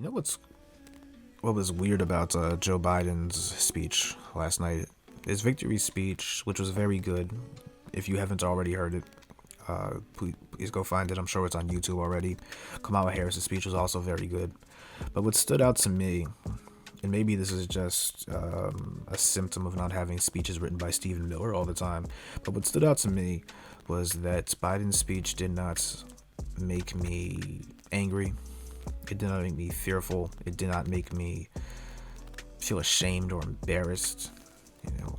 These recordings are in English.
You know what was weird about Joe Biden's speech last night? His victory speech, which was very good. If you haven't already heard it, please go find it. I'm sure it's on YouTube already. Kamala Harris's speech was also very good. But what stood out to me, and maybe this is just a symptom of not having speeches written by Stephen Miller all the time, but what stood out to me was that Biden's speech did not make me angry. It did not make me fearful. It did not make me feel ashamed or embarrassed.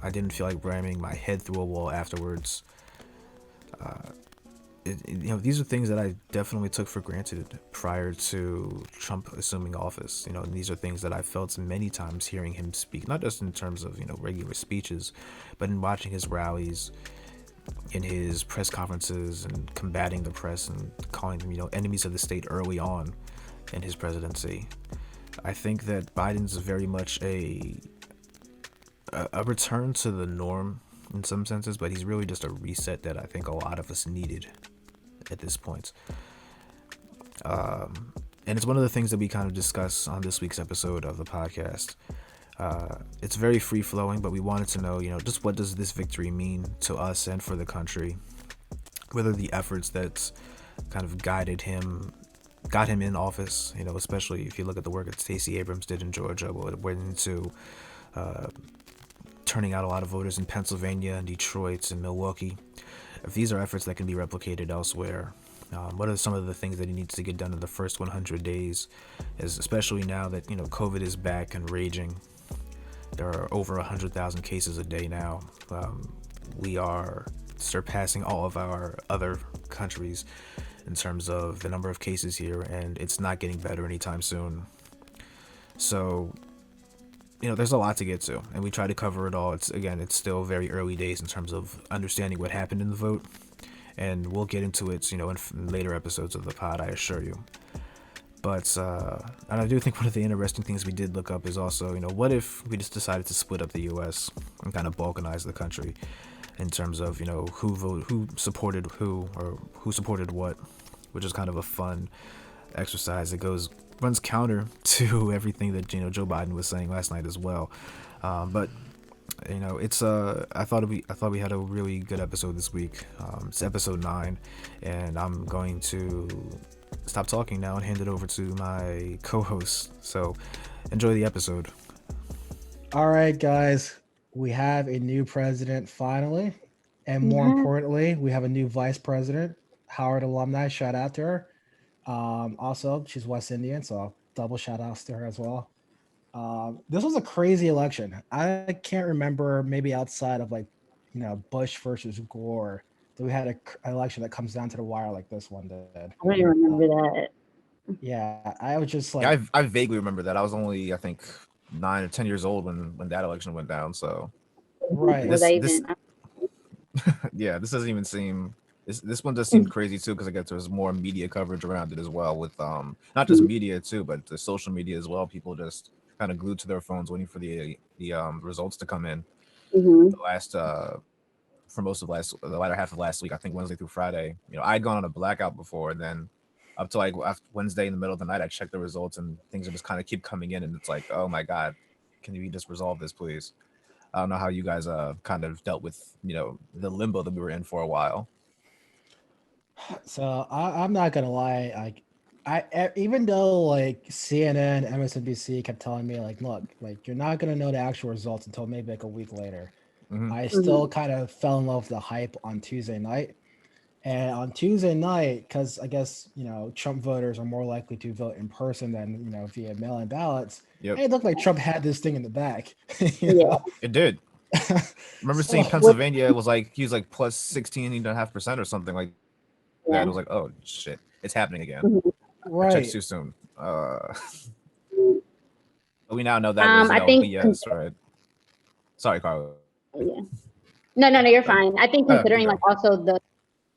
I didn't feel like ramming my head through a wall afterwards. These are things that I definitely took for granted prior to Trump assuming office. And these are things that I felt many times hearing him speak, not just in terms of, regular speeches, but in watching his rallies, in his press conferences, and combating the press and calling them, enemies of the state early on in his presidency. I think that Biden's very much a return to the norm in some senses, but he's really just a reset that I think a lot of us needed at this point. And it's one of the things that we kind of discuss on this week's episode of the podcast. It's very free flowing, but we wanted to know, just what does this victory mean to us and for the country? Whether the efforts that kind of got him in office, especially if you look at the work that Stacey Abrams did in Georgia, it went into turning out a lot of voters in Pennsylvania and Detroit and Milwaukee. If these are efforts that can be replicated elsewhere, what are some of the things that he needs to get done in the first 100 days, especially now that, COVID is back and raging. There are over 100,000 cases a day now. We are surpassing all of our other countries in terms of the number of cases here, and it's not getting better anytime soon. So, there's a lot to get to, and we try to cover it all. It's still very early days in terms of understanding what happened in the vote, and we'll get into it, in later episodes of the pod, I assure you. But, and I do think one of the interesting things we did look up is also, what if we just decided to split up the U.S. and kind of balkanize the country in terms of, who supported who, or who supported what, which is kind of a fun exercise that runs counter to everything that Joe Biden was saying last night as well. But it's I thought we had a really good episode this week. It's episode 9, and I'm going to stop talking now and hand it over to my co-host. So enjoy the episode. All right, guys, we have a new president finally, and more importantly, we have a new vice president. Howard alumni, shout out to her. Also, she's West Indian, so double shout outs to her as well. This was a crazy election. I can't remember, maybe outside of Bush versus Gore, that we had an election that comes down to the wire like this one did. I don't even remember that. Yeah, I was just like, Yeah, I vaguely remember that. I was only, I think, 9 or 10 years old when that election went down. So right. This yeah, this doesn't even seem. This one does seem crazy too, because I guess there's more media coverage around it as well, with not just media too, but the social media as well. People just kind of glued to their phones waiting for the results to come in. The last for most of the latter half of last week, I think Wednesday through Friday. I'd gone on a blackout before, and then up to after Wednesday in the middle of the night, I checked the results, and things are just kind of keep coming in, and it's like, oh my god, can we just resolve this, please? I don't know how you guys kind of dealt with the limbo that we were in for a while. So I'm not gonna lie, even though CNN, MSNBC kept telling me look, you're not gonna know the actual results until maybe a week later. I still kind of fell in love with the hype on Tuesday night. And on Tuesday night, because I guess Trump voters are more likely to vote in person than via mail-in ballots. Yep. It looked like Trump had this thing in the back. It did. Remember seeing Pennsylvania? It was he was plus 16.5% or something like that. It was like, oh shit, it's happening again. Right. I checked too soon. But we now know that was BS, right? Sorry, Carla. Yeah. No, you're fine. I think considering also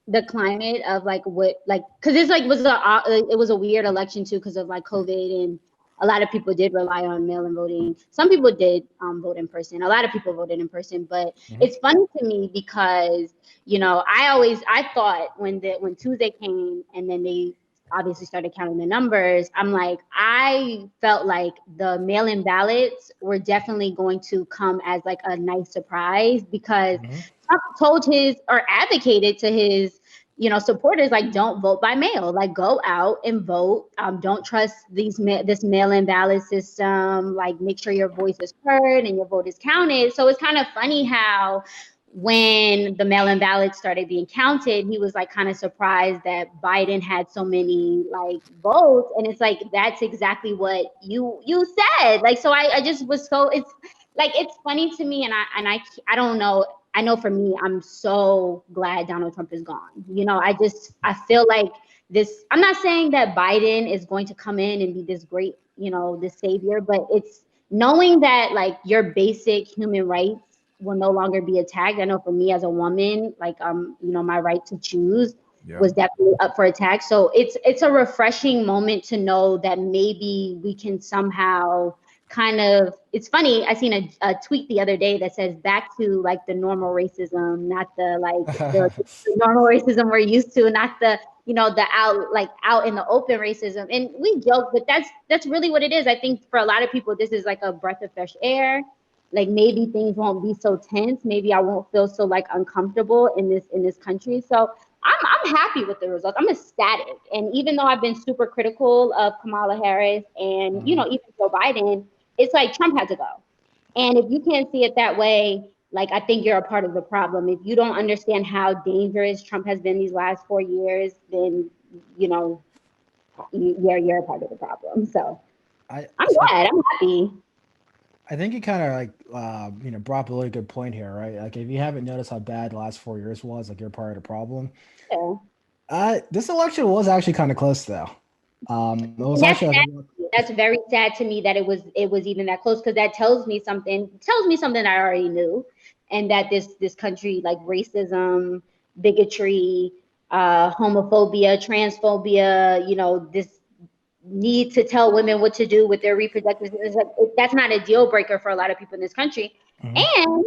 the climate of what because it's it was a weird election too because of COVID, and a lot of people did rely on mail-in voting. Some people did vote in person. A lot of people voted in person, but it's funny to me because I thought when Tuesday came and then they obviously started counting the numbers, I'm like, I felt like the mail-in ballots were definitely going to come as like a nice surprise, because Trump told his, or advocated to his, you know, supporters, like, don't vote by mail, like, go out and vote. Don't trust this mail-in ballot system. Like, make sure your voice is heard and your vote is counted. So it's kind of funny how when the mail-in ballots started being counted, he was like kind of surprised that Biden had so many like votes. And it's like, that's exactly what you said. Like, so I just was so, it's like, it's funny to me. And I don't know. I know for me, I'm so glad Donald Trump is gone. You know, I feel like this, I'm not saying that Biden is going to come in and be this great, you know, this savior, but it's knowing that like your basic human rights will no longer be attacked. I know for me as a woman, like, you know, my right to choose was definitely up for attack. So it's a refreshing moment to know that maybe we can somehow kind of, it's funny, I seen a tweet the other day that says back to like the normal racism, not the like the normal racism we're used to, not the, you know, the out in the open racism. And we joke, but that's really what it is. I think for a lot of people, this is like a breath of fresh air. Like, maybe things won't be so tense. Maybe I won't feel so like uncomfortable in this country. So I'm happy with the results. I'm ecstatic. And even though I've been super critical of Kamala Harris and, you know, even Joe Biden, it's like Trump had to go. And if you can't see it that way, like, I think you're a part of the problem. If you don't understand how dangerous Trump has been these last 4 years, then, you know, you're a part of the problem. So I'm glad. I'm happy. I think you kind of like, you know, brought up a really good point here, right? Like, if you haven't noticed how bad the last 4 years was, like, you're part of the problem. Yeah. This election was actually kind of close, though. It was actually that's very sad to me that it was even that close, because that tells me something that I already knew, and that this country, like racism, bigotry, homophobia, transphobia, you know, this need to tell women what to do with their reproductive, that's not a deal breaker for a lot of people in this country. And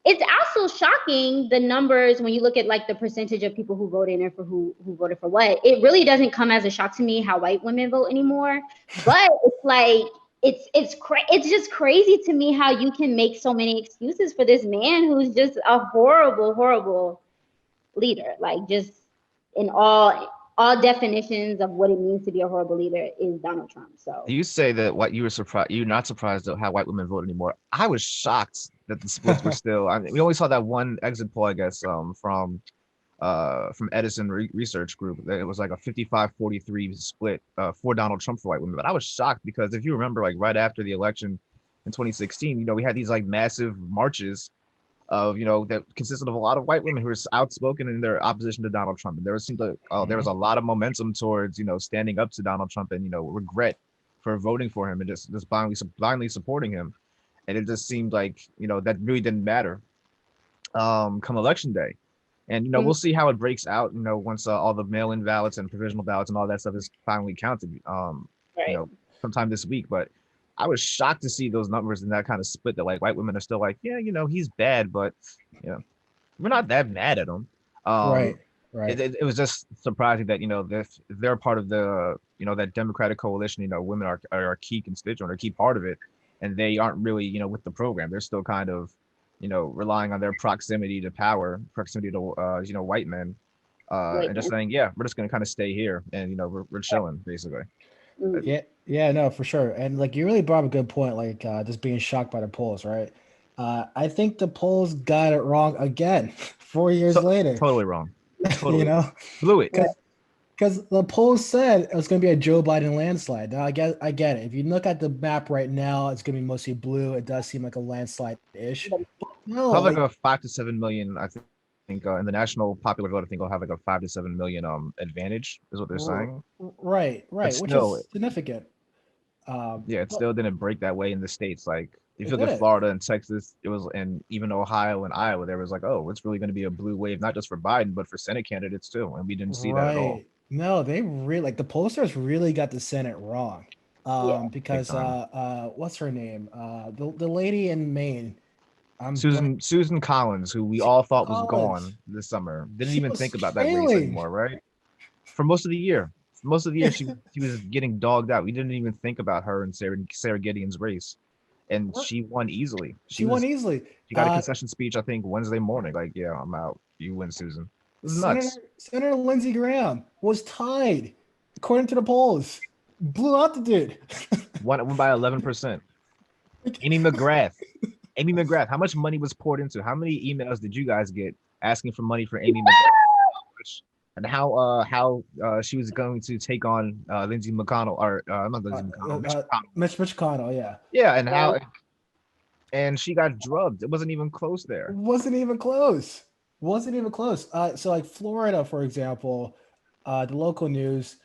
it's also shocking, the numbers, when you look at like the percentage of people who voted and for who voted for what. It really doesn't come as a shock to me how white women vote anymore. But it's like, it's just crazy to me how you can make so many excuses for this man who's just a horrible leader. Like, just in all definitions of what it means to be a horrible leader is Donald Trump. So you say that what you were surprised, you're not surprised at how white women vote anymore. I was shocked that the splits were still. I mean, we only saw that one exit poll, I guess, from Edison Research Group. That it was like a 55-43 split for Donald Trump for white women. But I was shocked because if you remember, like right after the election in 2016, you know, we had these like massive marches of, you know, that consisted of a lot of white women who were outspoken in their opposition to Donald Trump. And there seemed like there was a lot of momentum towards, you know, standing up to Donald Trump and, you know, regret for voting for him and just blindly supporting him. And it just seemed like, you know, that really didn't matter come election day. And, you know, we'll see how it breaks out, you know, once all the mail-in ballots and provisional ballots and all that stuff is finally counted, you know, sometime this week. But I was shocked to see those numbers and that kind of split, that like white women are still like, yeah, you know, he's bad, but, you know, we're not that mad at him. Right. It was just surprising that, you know, they're part of the, you know, that Democratic coalition, you know, women are a key constituent or a key part of it. And they aren't really, you know, with the program. They're still kind of, you know, relying on their proximity to power, proximity to, you know, white men, and just saying, yeah, we're just going to kind of stay here and, you know, we're chilling basically. Yeah, no, for sure. And like, you really brought up a good point, like just being shocked by the polls, right? I think the polls got it wrong again 4 years later. Totally wrong. Totally. You know, blew it. Because the polls said it was going to be a Joe Biden landslide. Now, I get it. If you look at the map right now, it's going to be mostly blue. It does seem like a landslide-ish. No, like a 5 to 7 million, I think, in the national popular vote, I think will have like a 5 to 7 million advantage, is what they're saying. Right, which still, is significant. Yeah, it still didn't break that way in the states. Like, if you look at Florida and Texas, it was, and even Ohio and Iowa, there was like, oh, it's really going to be a blue wave, not just for Biden, but for Senate candidates too. And we didn't see that at all. No, they really, like, the pollsters really got the Senate wrong. Because what's her name? The lady in Maine. Susan Collins, who we all thought was gone this summer. Didn't even think about that race anymore, right? For most of the year. most of the year she was getting dogged out. We didn't even think about her and Sarah Gideon's race, and she won easily. She won easily. She got a concession speech, I think, Wednesday morning. Like, yeah, I'm out. You win, Susan. It was nuts. Senator Lindsey Graham was tied, according to the polls. Blew out the dude. Won by 11%. Amy McGrath. How much money was poured into? How many emails did you guys get asking for money for Amy McGrath? And how she was going to take on Lindsey McConnell, or not Lindsey McConnell, Mitch McConnell, yeah. Yeah, and how, and she got drugged. It wasn't even close there. Wasn't even close. So like Florida, for example, the local news,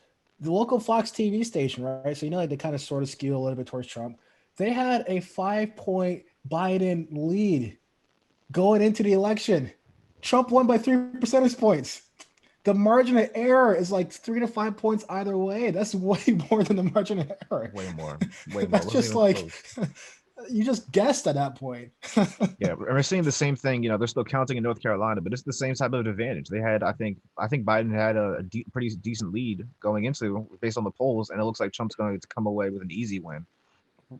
the local Fox TV station, right? So like they kind of sort of skew a little bit towards Trump. They had a 5-point Biden lead going into the election. Trump won by 3 percentage points. The margin of error is like 3 to 5 points either way. That's way more than the margin of error. Way more. That's just like you just guessed at that point. Yeah, we're seeing the same thing. They're still counting in North Carolina, but it's the same type of advantage. They had, I think Biden had a pretty decent lead going into based on the polls, and it looks like Trump's going to come away with an easy win.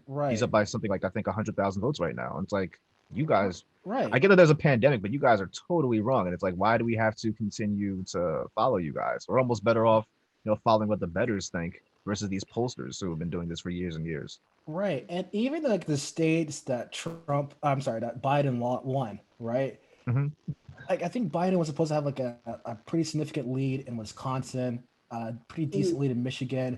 Right. He's up by something like, I think, 100,000 votes right now. And it's like, you guys, right. I get that there's a pandemic, but you guys are totally wrong. And it's like, why do we have to continue to follow you guys? We're almost better off, following what the bettors think versus these pollsters who have been doing this for years and years. Right. And even like the states that that Biden won, right? Mm-hmm. Like I think Biden was supposed to have like a pretty significant lead in Wisconsin, pretty decent lead in Michigan.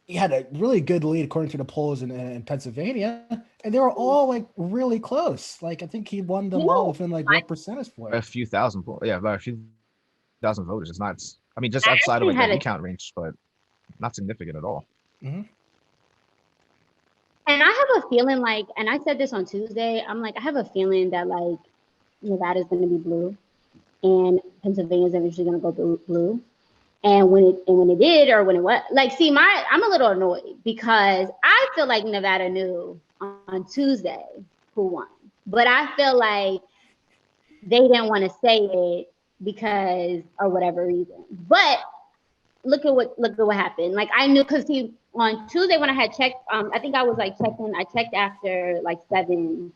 He had a really good lead according to the polls in Pennsylvania, and they were all like really close. Like I think he won them all within like what percentage point? By a few thousand, by a few thousand voters. It's not. I mean, just outside of like the recount range, but not significant at all. Mm-hmm. And I have a feeling like, and I said this on Tuesday, I'm like, I have a feeling that like Nevada's going to be blue, and Pennsylvania's eventually going to go blue. And when it did, or when it was like, see, I'm a little annoyed because I feel like Nevada knew on Tuesday who won, but I feel like they didn't want to say it because or whatever reason. But look at what happened. Like I knew because on Tuesday when I had checked, I think I was like checking. I checked after like 7.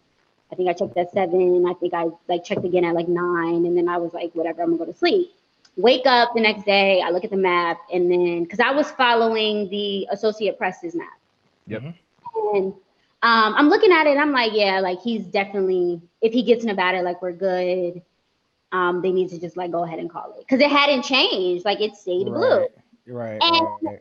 I think I checked at 7. I think I like checked again at like 9, and then I was like, whatever, I'm gonna go to sleep. Wake up the next day, I look at the map, and then because I was following the Associated Press's map. Yep. And I'm looking at it, and I'm like, yeah, like he's definitely, if he gets Nevada, like we're good. They need to just like go ahead and call it because it hadn't changed. Like it stayed blue. Right. And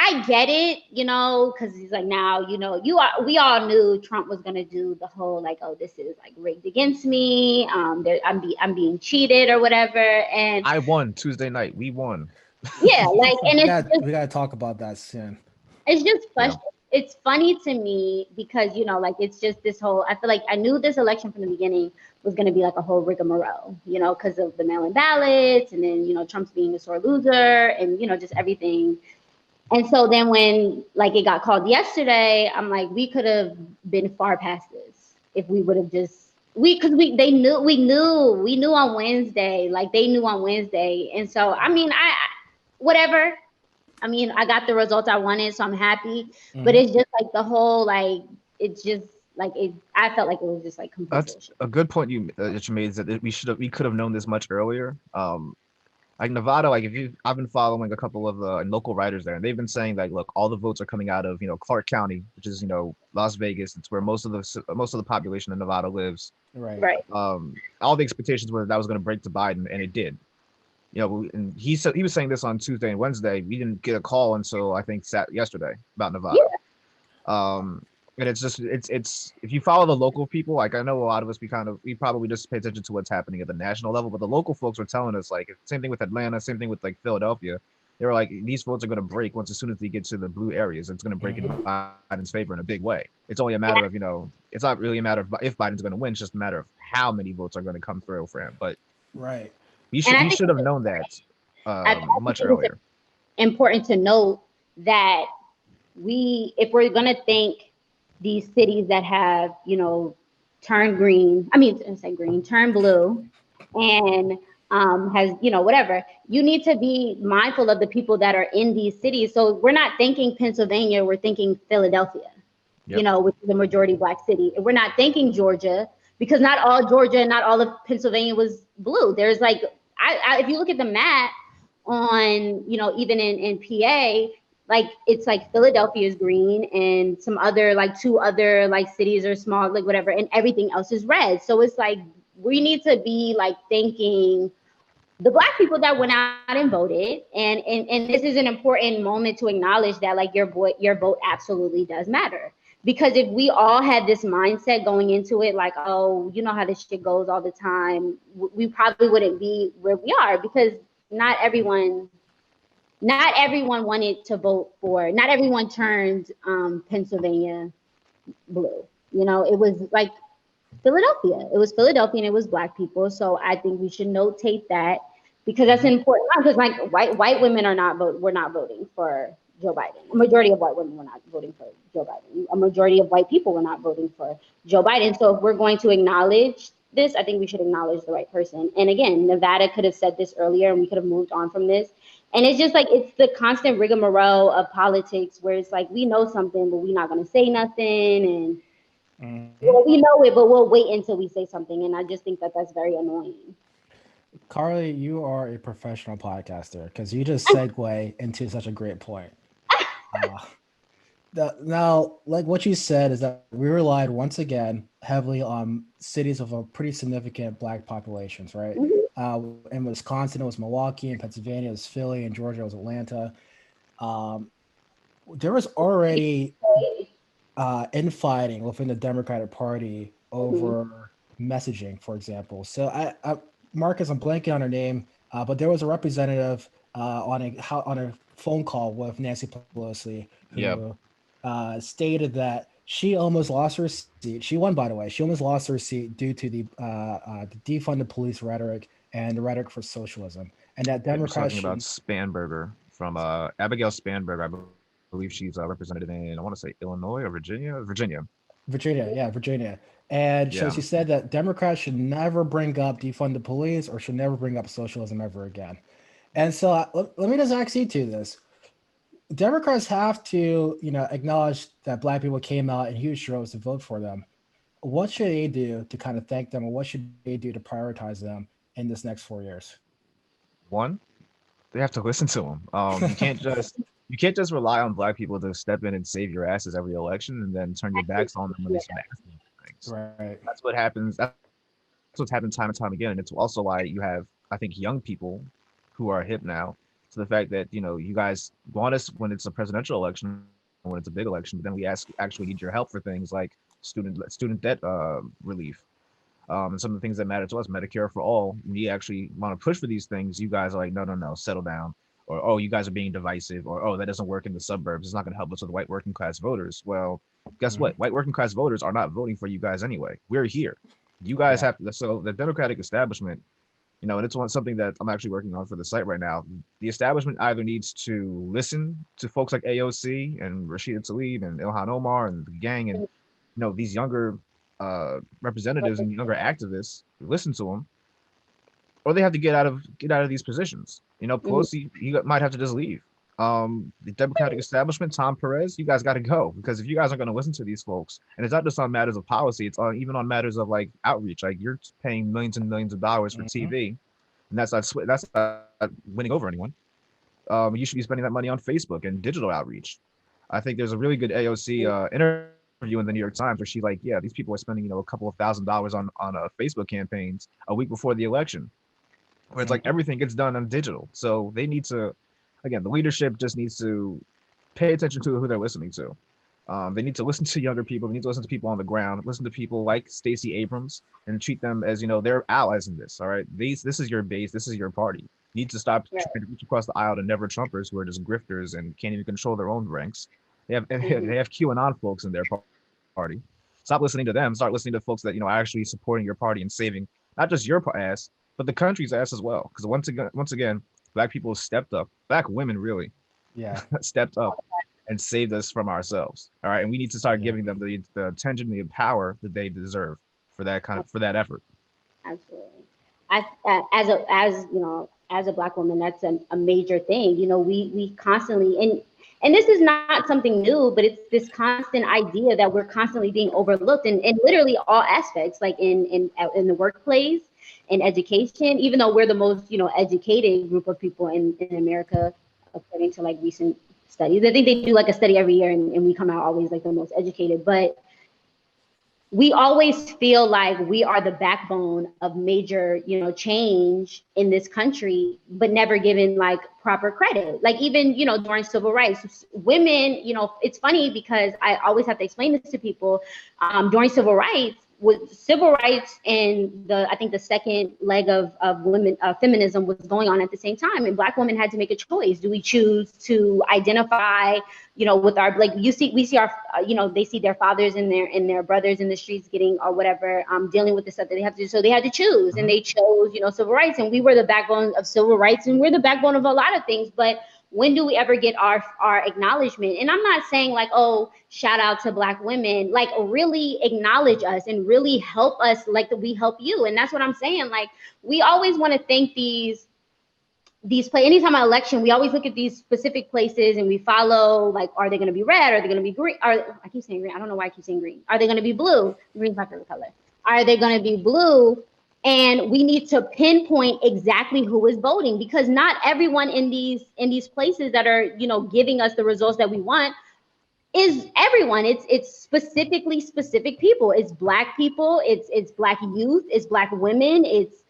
I get it, because he's like, now, we all knew Trump was going to do the whole like, oh, this is like rigged against me. I'm being cheated or whatever. And I won Tuesday night. We won. Yeah. Like, and we got to talk about that soon. It's just frustrating. Yeah. It's funny to me because, like, it's just this whole, I feel like I knew this election from the beginning was going to be like a whole rigmarole, because of the mail-in ballots and then, Trump's being a sore loser and, just everything. And so then when like it got called yesterday, I'm like, we could have been far past this if we would have just we knew on Wednesday, like they knew on Wednesday. And so I mean, whatever. I mean, I got the results I wanted, so I'm happy. Mm-hmm. But it's just like the whole like it's just like it. I felt like it was just like complete That's bullshit. A good point that you made is that we could have known this much earlier. Like Nevada, like I've been following a couple of local writers there, and they've been saying like, look, all the votes are coming out of Clark County, which is Las Vegas. It's where most of the population in Nevada lives. Right. All the expectations were that was going to break to Biden, and it did. And he was saying this on Tuesday and Wednesday. We didn't get a call until I think yesterday about Nevada. Yeah. And it's just it's if you follow the local people, like I know a lot of us, we probably just pay attention to what's happening at the national level, but the local folks were telling us like same thing with Atlanta, same thing with like Philadelphia. They were like, these votes are going to break as soon as they get to the blue areas. It's going to break into Biden's favor in a big way. It's only a matter of it's not really a matter of if Biden's going to win, it's just a matter of how many votes are going to come through for him. But we should have known that much earlier. Important to note that if we're going to think these cities that have, turned green, turned blue, and has, whatever. You need to be mindful of the people that are in these cities. So we're not thinking Pennsylvania, we're thinking Philadelphia, which is a majority Black city. We're not thinking Georgia, because not all Georgia and not all of Pennsylvania was blue. There's like, if you look at the map on, even in PA, like it's like Philadelphia is green and some other like 2 other like cities are small, like whatever, and everything else is red. So it's like we need to be like thinking the Black people that went out and voted, and this is an important moment to acknowledge that like your vote absolutely does matter. Because if we all had this mindset going into it, like, oh, you know how this shit goes all the time, we probably wouldn't be where we are, because not everyone wanted to vote for, not everyone turned Pennsylvania blue. It was like Philadelphia. It was Philadelphia and it was Black people. So I think we should notate that, because that's important. Because like white women were not voting for Joe Biden. A majority of white women were not voting for Joe Biden. A majority of white people were not voting for Joe Biden. So if we're going to acknowledge this, I think we should acknowledge the right person. And again, Nevada could have said this earlier and we could have moved on from this. And it's just like, it's the constant rigmarole of politics where it's like, we know something, but we're not going to say nothing. And well, we know it, but we'll wait until we say something. And I just think that that's very annoying. Carly, you are a professional podcaster, because you just segue into such a great point. Now, like what you said is that we relied once again heavily on cities with a pretty significant Black populations, right? In Wisconsin, it was Milwaukee. In Pennsylvania, it was Philly. In Georgia, it was Atlanta. There was already infighting within the Democratic Party over messaging, for example. So, I Marcus, I'm blanking on her name, but there was a representative on a phone call with Nancy Pelosi who stated that she almost lost her seat. She won, by the way. She almost lost her seat due to the defund the police rhetoric and the rhetoric for socialism, and that Democrats talking about Spanberger from Abigail Spanberger. I believe she's a representative in, I want to say, Illinois or Virginia. Virginia. And so she said that Democrats should never bring up defund the police or should never bring up socialism ever again. And so let me just ask you to this. Democrats have to, acknowledge that Black people came out in huge droves to vote for them. What should they do to kind of thank them, or what should they do to prioritize them in this next 4 years? One, they have to listen to them. You can't just rely on Black people to step in and save your asses every election and then turn your backs on them when they start asking things. Right. That's what happens. That's what's happened time and time again. And it's also why you have, I think, young people who are hip now to the fact that, you guys want us when it's a presidential election, when it's a big election, but then we actually need your help for things like student debt relief. And some of the things that matter to us, Medicare for all, we actually want to push for these things. You guys are like, no, settle down. Or, oh, you guys are being divisive. Or, oh, that doesn't work in the suburbs. It's not going to help us with white working class voters. Well, guess what? White working class voters are not voting for you guys anyway. We're here. You guys have to. So the Democratic establishment, and it's something that I'm actually working on for the site right now. The establishment either needs to listen to folks like AOC and Rashida Tlaib and Ilhan Omar and the gang and, these younger representatives and younger activists, listen to them, or they have to get out of these positions. Pelosi, he might have to just leave. The Democratic establishment, Tom Perez, you guys got to go, because if you guys are going to listen to these folks, and it's not just on matters of policy, it's even on matters of like outreach. Like, you're paying millions and millions of dollars for TV, and that's not winning over anyone. You should be spending that money on Facebook and digital outreach. I think there's a really good AOC interview in the New York Times where she's like, these people are spending a couple of $1,000s on Facebook campaigns a week before the election, where it's like everything gets done on digital. So they need to, again, the leadership just needs to pay attention to who they're listening to. They need to listen to younger people. They need to listen to people on the ground, listen to people like Stacey Abrams, and treat them as, they're allies in this. All right. This is your base. This is your party. You need to stop trying to reach across the aisle to never Trumpers who are just grifters and can't even control their own ranks. They have QAnon folks in their party. Stop listening to them. Start listening to folks that, are actually supporting your party and saving not just your ass, but the country's ass as well. Because once again, Black people stepped up. Black women really stepped up and saved us from ourselves. All right. And we need to start giving them the attention, the power that they deserve for that effort. Absolutely. as a Black woman, that's a major thing. You know, we constantly, and this is not something new, but it's this constant idea that we're constantly being overlooked in literally all aspects, like in the workplace, in education, even though we're the most, you know, educated group of people in America, according to like recent studies. I think they do like a study every year, and we come out always like the most educated, but we always feel like we are the backbone of major, you know, change in this country, but never given like proper credit. Like even, you know, during civil rights, women, you know, it's funny because I always have to explain this to people. During civil rights, with civil rights and I think the second leg of women feminism was going on at the same time, and Black women had to make a choice. Do we choose to identify, you know, with our, like we see our, you know, they see their fathers and their brothers in the streets getting or whatever, dealing with the stuff that they have to do. So they had to choose, and they chose, you know, civil rights, and we were the backbone of civil rights, and we're the backbone of a lot of things. But when do we ever get our acknowledgement? And I'm not saying like, oh, shout out to Black women, like really acknowledge us and really help us like that we help you. And that's what I'm saying. Like we always want to thank these anytime an election, we always look at these specific places and we follow, like, are they going to be red? Are they going to be green? I keep saying green. I don't know why I keep saying green. Are they going to be blue? Green's my favorite color. Are they going to be blue? And we need to pinpoint exactly who is voting, because not everyone in these places that are, you know, giving us the results that we want is everyone. It's specifically specific people. It's Black people. It's Black youth. It's Black women. It's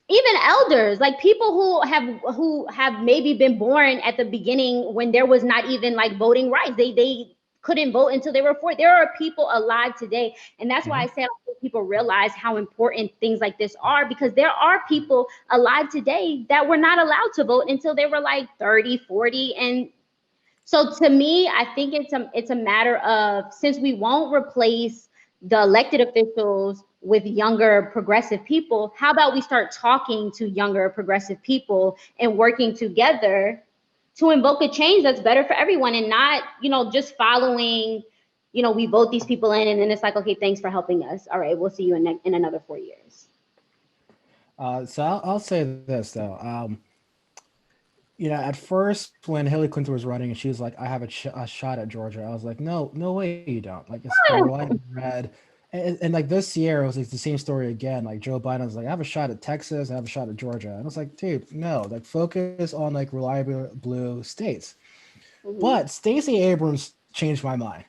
even elders, like people who have maybe been born at the beginning when there was not even like voting rights. They couldn't vote until they were 4. There are people alive today. And that's why I said I think people realize how important things like this are, because there are people alive today that were not allowed to vote until they were like 30, 40. And so to me, I think it's a matter of, since we won't replace the elected officials with younger progressive people, how about we start talking to younger progressive people and working together to invoke a change that's better for everyone, and not, you know, just following, you know, we vote these people in and then it's like, okay, thanks for helping us. All right, we'll see you in another 4 years. So I'll say this though. You know, at first when Hillary Clinton was running and she was like, I have a shot at Georgia, I was like, no way you don't. Like, it's white and red. And like this year, it was like the same story again. Like Joe Biden was like, I have a shot at Texas, I have a shot at Georgia. And I was like, dude, no, like focus on like reliable blue states. But Stacey Abrams changed my mind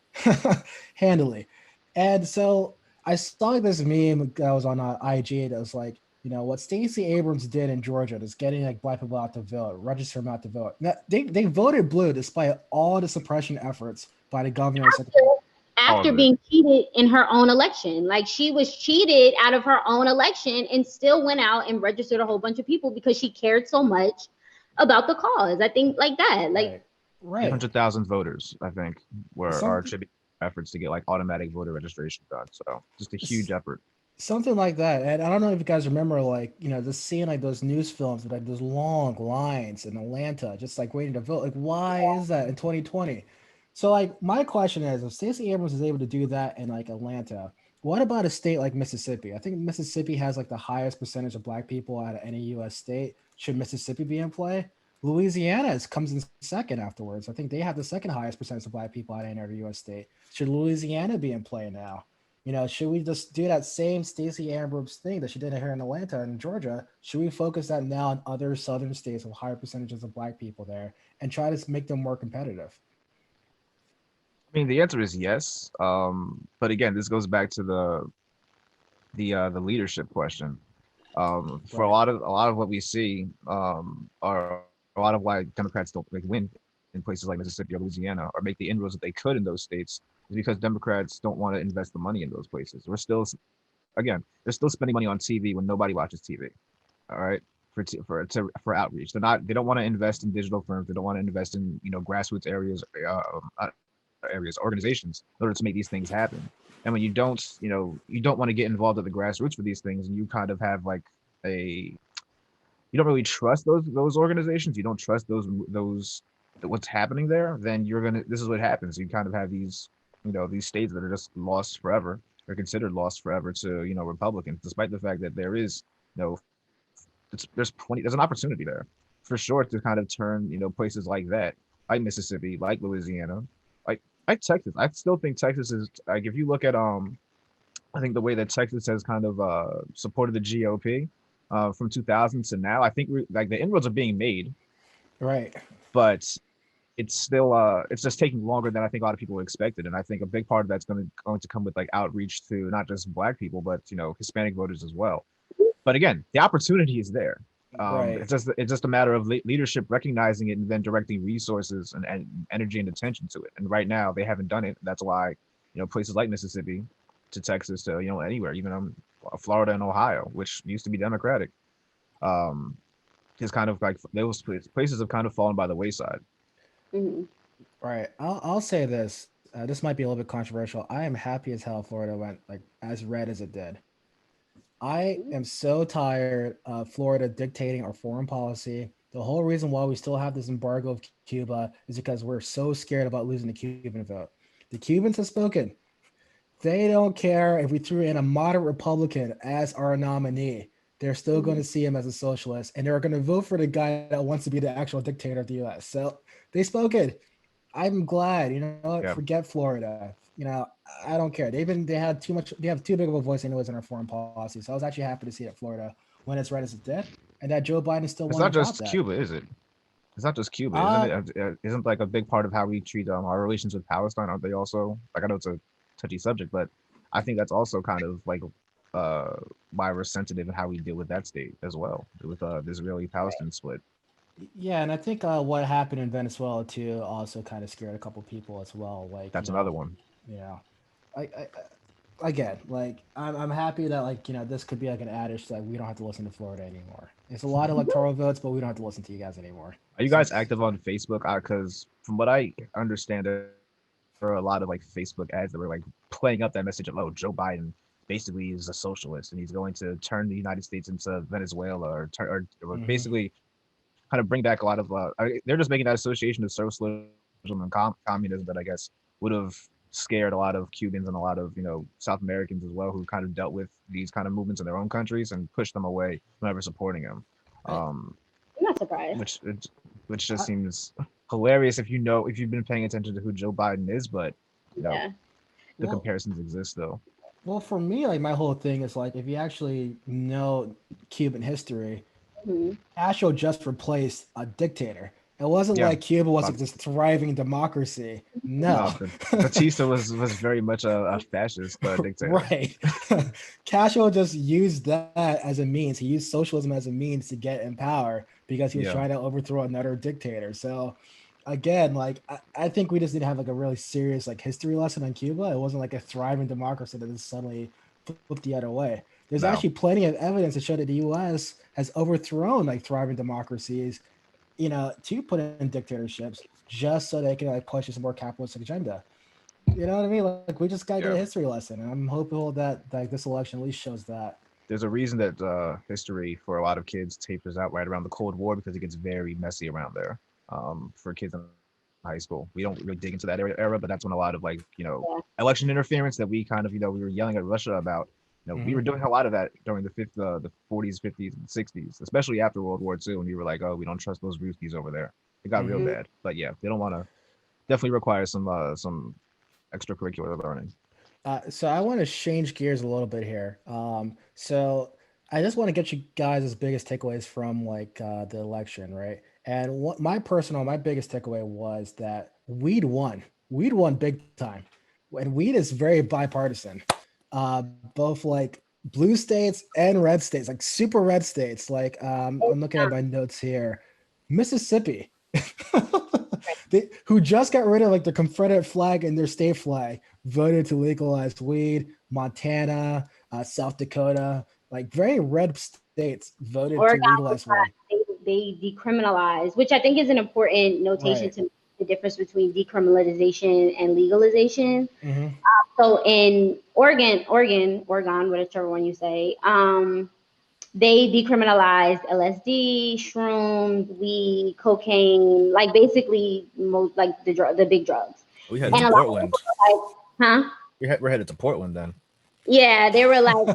handily. And so I saw this meme that was on IG that was like, you know, what Stacey Abrams did in Georgia is getting like Black people out to vote, register them out to vote. Now, they voted blue despite all the suppression efforts by the governors. After being cheated in her own election. Like, she was cheated out of her own election and still went out and registered a whole bunch of people because she cared so much about the cause. I think like that. Like, right. 100,000 voters, I think, are attributed efforts to get like automatic voter registration done. So just a huge effort. Something like that. And I don't know if you guys remember, like, you know, just seeing like those news films with like those long lines in Atlanta, just like waiting to vote. Like, why is that in 2020? So like my question is, if Stacey Abrams is able to do that in like Atlanta, what about a state like Mississippi? I think Mississippi has like the highest percentage of Black people out of any U.S. state. Should Mississippi be in play? Louisiana comes in second afterwards. I think they have the second highest percentage of Black people out of any other U.S. state. Should Louisiana be in play now? You know, should we just do that same Stacey Abrams thing that she did here in Atlanta and Georgia? Should we focus that now on other southern states with higher percentages of Black people there and try to make them more competitive? I mean, the answer is yes. But again, this goes back to the leadership question. For a lot of what we see, are a lot of why Democrats don't like win in places like Mississippi or Louisiana, or make the inroads that they could in those states, is because Democrats don't want to invest the money in those places. They're still spending money on TV when nobody watches TV. All right, for outreach. They don't want to invest in digital firms. They don't want to invest in, you know, grassroots organizations in order to make these things happen. And when you don't want to get involved at the grassroots for these things, and you kind of have like you don't really trust those organizations, you don't trust those what's happening there, then this is what happens. You kind of have these, you know, these states that are just lost forever. are considered lost forever to Republicans, despite the fact that there is there's an opportunity there for sure to kind of turn places like that, like Mississippi, like Louisiana, like Texas. I still think Texas is like, if you look at I think the way that Texas has kind of supported the GOP from 2000 to now, I think like the inroads are being made, Right. but it's still it's just taking longer than I think a lot of people expected. And I think a big part of that's going to come with like outreach to not just Black people, but Hispanic voters as well. But again, the opportunity is there. Right. It's just a matter of leadership recognizing it and then directing resources and energy and attention to it. And right now they haven't done it. That's why places like Mississippi to Texas to anywhere, even Florida and Ohio, which used to be Democratic, is kind of like those places have kind of fallen by the wayside. Mhm. Right. I'll say this. This might be a little bit controversial. I am happy as hell Florida went like as red as it did. I am so tired of Florida dictating our foreign policy. The whole reason why we still have this embargo of Cuba is because we're so scared about losing the Cuban vote. The Cubans have spoken. They don't care if we threw in a moderate Republican as our nominee. They're still going to see him as a socialist, and they're going to vote for the guy that wants to be the actual dictator of the U.S. So they spoken. I'm glad. You know what? Yeah. Forget Florida. I don't care. They have too big of a voice anyways in our foreign policy. So I was actually happy to see that Florida went as red as it did, and that Joe Biden still It's won. not just Cuba, is it? It's not just Cuba, isn't it? Isn't like a big part of how we treat our relations with Palestine? Aren't they also like, I know it's a touchy subject, but I think that's also kind of like why we're sensitive in how we deal with that state as well, with the Israeli-Palestine split. Yeah, and I think what happened in Venezuela too also kind of scared a couple people as well. Like That's another one. I again, like I'm happy that this could be like an adage that we don't have to listen to Florida anymore. It's a lot of electoral votes, but we don't have to listen to you guys anymore. Are you guys active on Facebook? Because from what I understand, there are a lot of like Facebook ads that were like playing up that message of, oh, Joe Biden basically is a socialist and he's going to turn the United States into Venezuela or basically kind of bring back a lot of they're just making that association of socialism and communism that I guess would have scared a lot of Cubans and a lot of South Americans as well, who kind of dealt with these kind of movements in their own countries and pushed them away from ever supporting them. I'm not surprised. Which just seems hilarious if you've been paying attention to who Joe Biden is, but the comparisons exist though. Well, for me, like my whole thing is like if you actually know Cuban history, Castro just replaced a dictator. It wasn't like Cuba was like this thriving democracy. No. Batista was very much a fascist dictator. Right. Castro just used that as a means. He used socialism as a means to get in power because he was trying to overthrow another dictator. So again, like I think we just need to have like a really serious like history lesson on Cuba. It wasn't like a thriving democracy that just suddenly flipped the other way. There's actually plenty of evidence to show that the U.S. has overthrown like thriving democracies, to put in dictatorships just so they can like push a more capitalistic agenda. You know what I mean? Like we just gotta get a history lesson, and I'm hopeful that like this election at least shows that. There's a reason that history for a lot of kids tapers out right around the Cold War because it gets very messy around there. For kids in high school, we don't really dig into that era, but that's when a lot of election interference that we kind of we were yelling at Russia about. We were doing a lot of that during the 40s, 50s, and 60s, especially after World War II, when you were like, oh, we don't trust those Ruskies over there. It got real bad. But yeah, they don't want to. Definitely require some extracurricular learning. So I want to change gears a little bit here. So I just want to get you guys' biggest takeaways from the election, right? And my biggest takeaway was that weed won. Weed won big time, and weed is very bipartisan. Both like blue states and red states, like super red states. I'm looking at my notes here. Mississippi, who just got rid of like the Confederate flag and their state flag, voted to legalize weed. Montana, South Dakota, like very red states voted to legalize weed. They decriminalized, which I think is an important notation to the difference between decriminalization and legalization. So in Oregon, whichever one you say, they decriminalized LSD, shrooms, weed, cocaine, like basically most the big drugs. We headed to Portland. Huh? We're headed to Portland then. Yeah, they were like,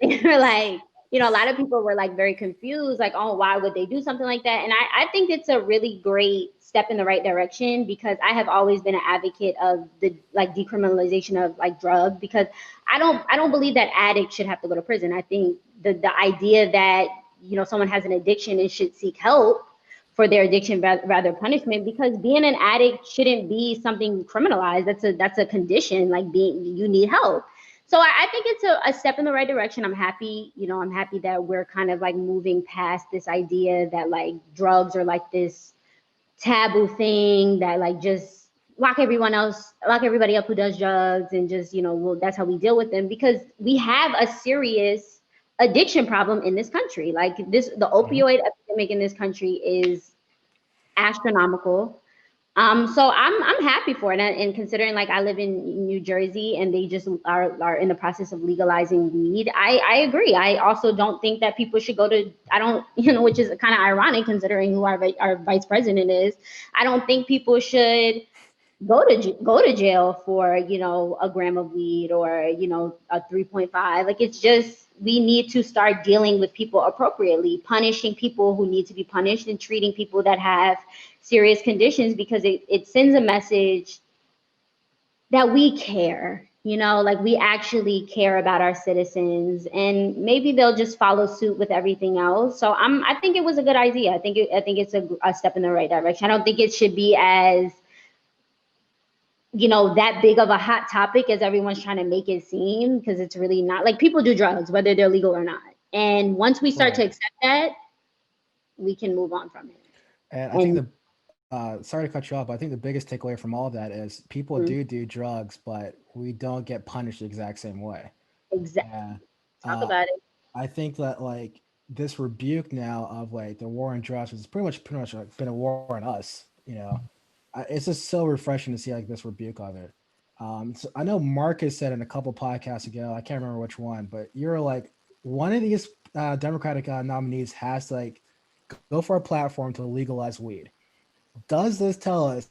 they were like, a lot of people were like very confused, like, oh, why would they do something like that? And I think it's a really great step in the right direction because I have always been an advocate of the like decriminalization of like drugs because I don't believe that addicts should have to go to prison. I think the idea that someone has an addiction and should seek help for their addiction rather punishment because being an addict shouldn't be something criminalized. That's a condition like being you need help. So I think it's a step in the right direction. I'm happy, I'm happy that we're kind of like moving past this idea that like drugs are like this taboo thing that like just lock everybody up who does drugs and just, well, that's how we deal with them because we have a serious addiction problem in this country. Like the opioid epidemic in this country is astronomical. So I'm happy for it, and considering like I live in New Jersey and they just are in the process of legalizing weed, I agree. I also don't think that people should go to. I don't, which is kind of ironic considering who our vice president is. I don't think people should go to jail for a gram of weed or a 3.5. Like it's just we need to start dealing with people appropriately, punishing people who need to be punished and treating people that have serious conditions because it sends a message that we care, like we actually care about our citizens and maybe they'll just follow suit with everything else. So I think it was a good idea. I think it's a step in the right direction. I don't think it should be as that big of a hot topic as everyone's trying to make it seem because it's really not. Like people do drugs whether they're legal or not, and once we start to accept that, we can move on from it. And I think sorry to cut you off, but I think the biggest takeaway from all of that is people do drugs, but we don't get punished the exact same way. Exactly. And Talk about it. I think that like this rebuke now of like the war on drugs is pretty much like been a war on us. It's just so refreshing to see like this rebuke of it. So I know Marcus said in a couple podcasts ago, I can't remember which one, but you're like one of these Democratic nominees has to like go for a platform to legalize weed. Does this tell us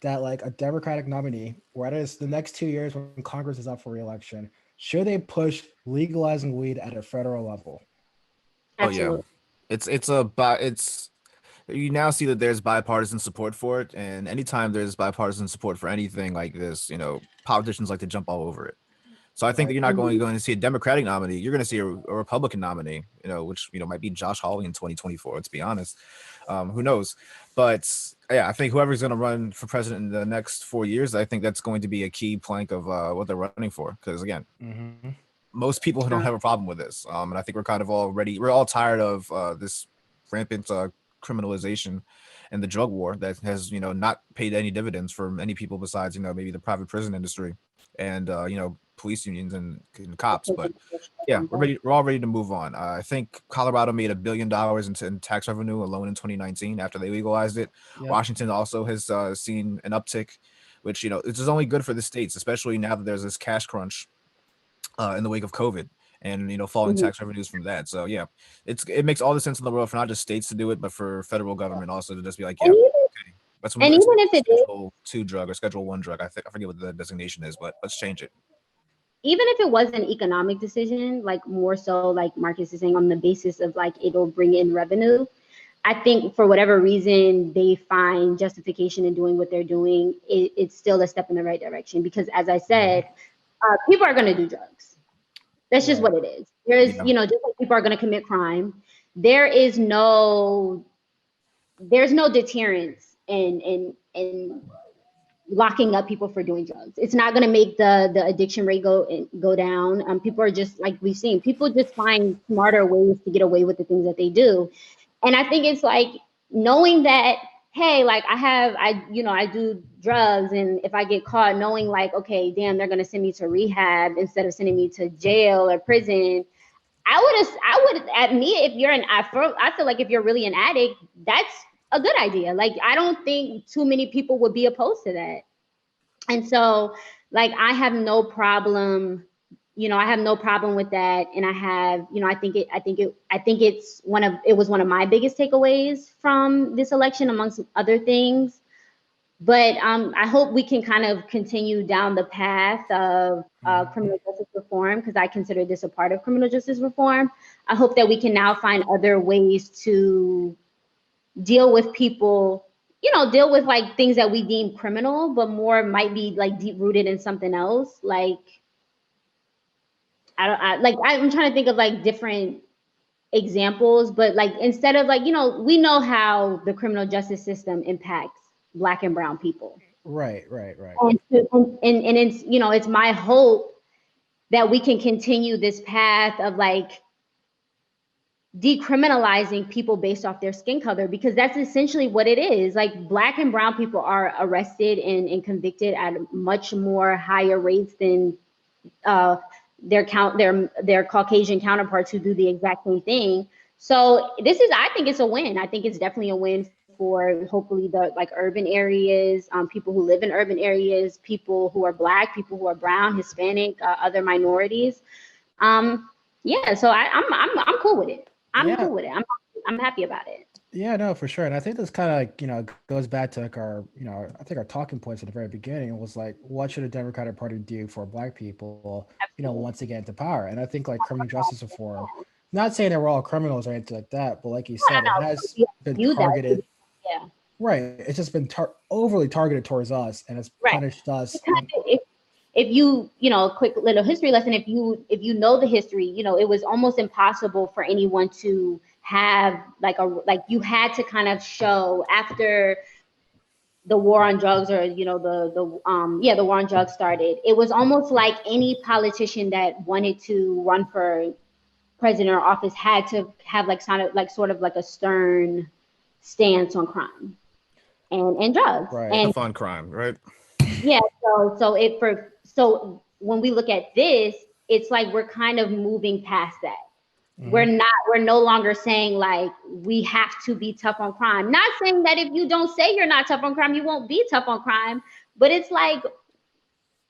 that like a Democratic nominee, whether it's the next 2 years when Congress is up for re-election, should they push legalizing weed at a federal level? Absolutely. Oh yeah, it's you now see that there's bipartisan support for it, and anytime there's bipartisan support for anything like this, politicians like to jump all over it. So I think that you're not going to see a Democratic nominee. You're going to see a Republican nominee, which might be Josh Hawley in 2024. Let's be honest. Who knows? But yeah, I think whoever's going to run for president in the next 4 years, I think that's going to be a key plank of what they're running for. Because again, most people don't have a problem with this, and I think we're all tired of this rampant criminalization and the drug war that has not paid any dividends for many people besides maybe the private prison industry and police unions and cops. But yeah, we're all ready to move on. I think Colorado made $1 billion in tax revenue alone in 2019 after they legalized it. Yep. Washington also has seen an uptick, which this is only good for the states, especially now that there's this cash crunch in the wake of COVID and falling tax revenues from that. So yeah, it makes all the sense in the world for not just states to do it, but for federal government also to just be like, yeah, okay, let's even if it is Schedule 2 drug or Schedule 1 drug. I forget what the designation is, but let's change it. Even if it was an economic decision, like more so like Marcus is saying on the basis of like it'll bring in revenue, I think for whatever reason they find justification in doing what they're doing, it's still a step in the right direction because as I said, people are going to do drugs. That's just what it is. There's, just like people are going to commit crime. There's no deterrence in locking up people for doing drugs. It's not going to make the addiction rate go down. People are just like we've seen. People just find smarter ways to get away with the things that they do, and I think it's like knowing that. Hey, like I do drugs, and if I get caught, knowing like, okay, damn, they're gonna send me to rehab instead of sending me to jail or prison. I would if you're I feel like if you're really an addict, that's a good idea. Like I don't think too many people would be opposed to that. And so like I have no problem with that. And I have, I think it was one of my biggest takeaways from this election, amongst other things. But I hope we can kind of continue down the path of criminal justice reform, because I consider this a part of criminal justice reform. I hope that we can now find other ways to deal with people, deal with like things that we deem criminal, but more might be like deep rooted in something else. Like, I'm trying to think of like different examples, but like instead of like, we know how the criminal justice system impacts Black and brown people. Right. And it's, it's my hope that we can continue this path of like decriminalizing people based off their skin color, because that's essentially what it is. Like Black and brown people are arrested and convicted at much more higher rates than their Caucasian counterparts who do the exact same thing. So I think it's a win. I think it's definitely a win for hopefully the like urban areas, people who live in urban areas, people who are Black, people who are brown, Hispanic, other minorities. Yeah, so I'm cool with it. I'm cool with it. I'm happy about it. Yeah, no, for sure. And I think this kind of, goes back to like our, I think our talking points at the very beginning was like, what should a Democratic Party do for Black people, once they get into power? And I think like criminal justice reform, not saying that we're all criminals or anything like that, but like you said, it has been targeted. Yeah. Right. It's just been overly targeted towards us, and it's punished us. If you, quick little history lesson, if you know the history, it was almost impossible for anyone to have you had to kind of show after the war on drugs, or the war on drugs started. It was almost like any politician that wanted to run for president or office had to have sort of like a stern stance on crime and drugs, and tough on crime, right? Yeah. So when we look at this, it's like we're kind of moving past that. We're no longer saying like we have to be tough on crime. Not saying that if you don't say you're not tough on crime, you won't be tough on crime. But it's like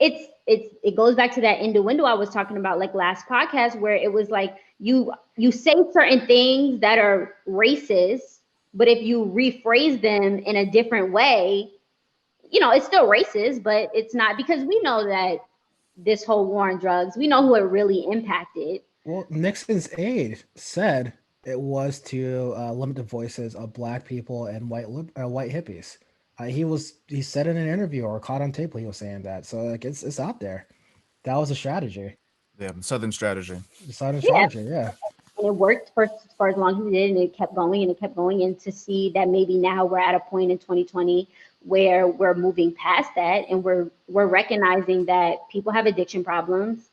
it goes back to that innuendo I was talking about like last podcast, where it was like you say certain things that are racist, but if you rephrase them in a different way, it's still racist, but it's not, because we know that this whole war on drugs, we know who it really impacted. Well, Nixon's aide said it was to limit the voices of Black people and white hippies. He said in an interview or caught on tape when he was saying that. So like it's out there. That was a strategy. Yeah, Southern strategy. Yeah. And it worked for as long as it did, and it kept going and it kept going. And to see that maybe now we're at a point in 2020 where we're moving past that, and we're recognizing that people have addiction problems.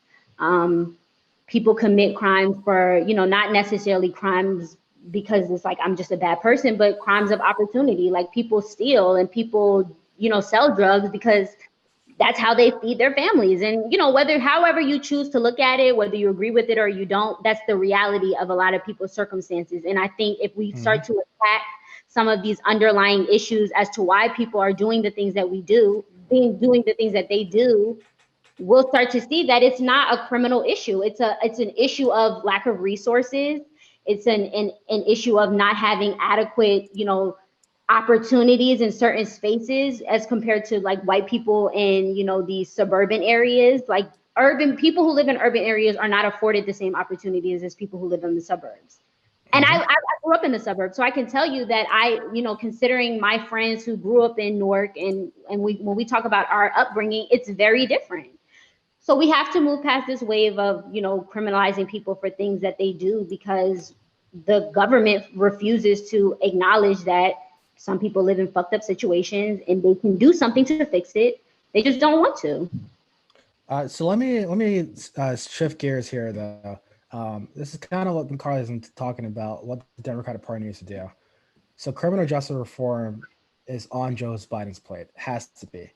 People commit crimes for, not necessarily crimes because it's like I'm just a bad person, but crimes of opportunity. Like people steal and people, sell drugs because that's how they feed their families. And, however you choose to look at it, whether you agree with it or you don't, that's the reality of a lot of people's circumstances. And I think if we start to attack some of these underlying issues as to why people are doing the things that doing the things that they do, we'll start to see that it's not a criminal issue. It's an issue of lack of resources. It's an issue of not having adequate, opportunities in certain spaces as compared to like white people in, these suburban areas. Like urban people who live in urban areas are not afforded the same opportunities as people who live in the suburbs. And I grew up in the suburbs, so I can tell you that considering my friends who grew up in Newark, and when we talk about our upbringing, it's very different. So we have to move past this wave of, criminalizing people for things that they do, because the government refuses to acknowledge that some people live in fucked up situations and they can do something to fix it. They just don't want to. So let me shift gears here, though. This is kind of what Carly's been talking about, what the Democratic Party needs to do. So criminal justice reform is on Joe Biden's plate. It has to be.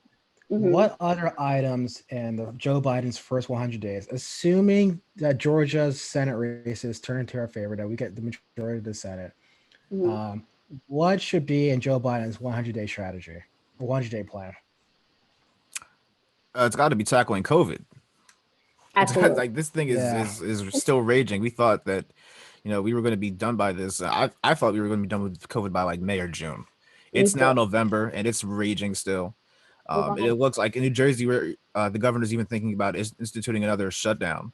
Mm-hmm. What other items in Joe Biden's first 100 days, assuming that Georgia's Senate races turn into our favor, that we get the majority of the Senate, what should be in Joe Biden's 100-day strategy, 100-day plan? It's got to be tackling COVID. Like this thing is still raging. We thought that, we were going to be done by this. I thought we were going to be done with COVID by like May or June. It's now November and it's raging still. It looks like in New Jersey, where the governor's even thinking about instituting another shutdown,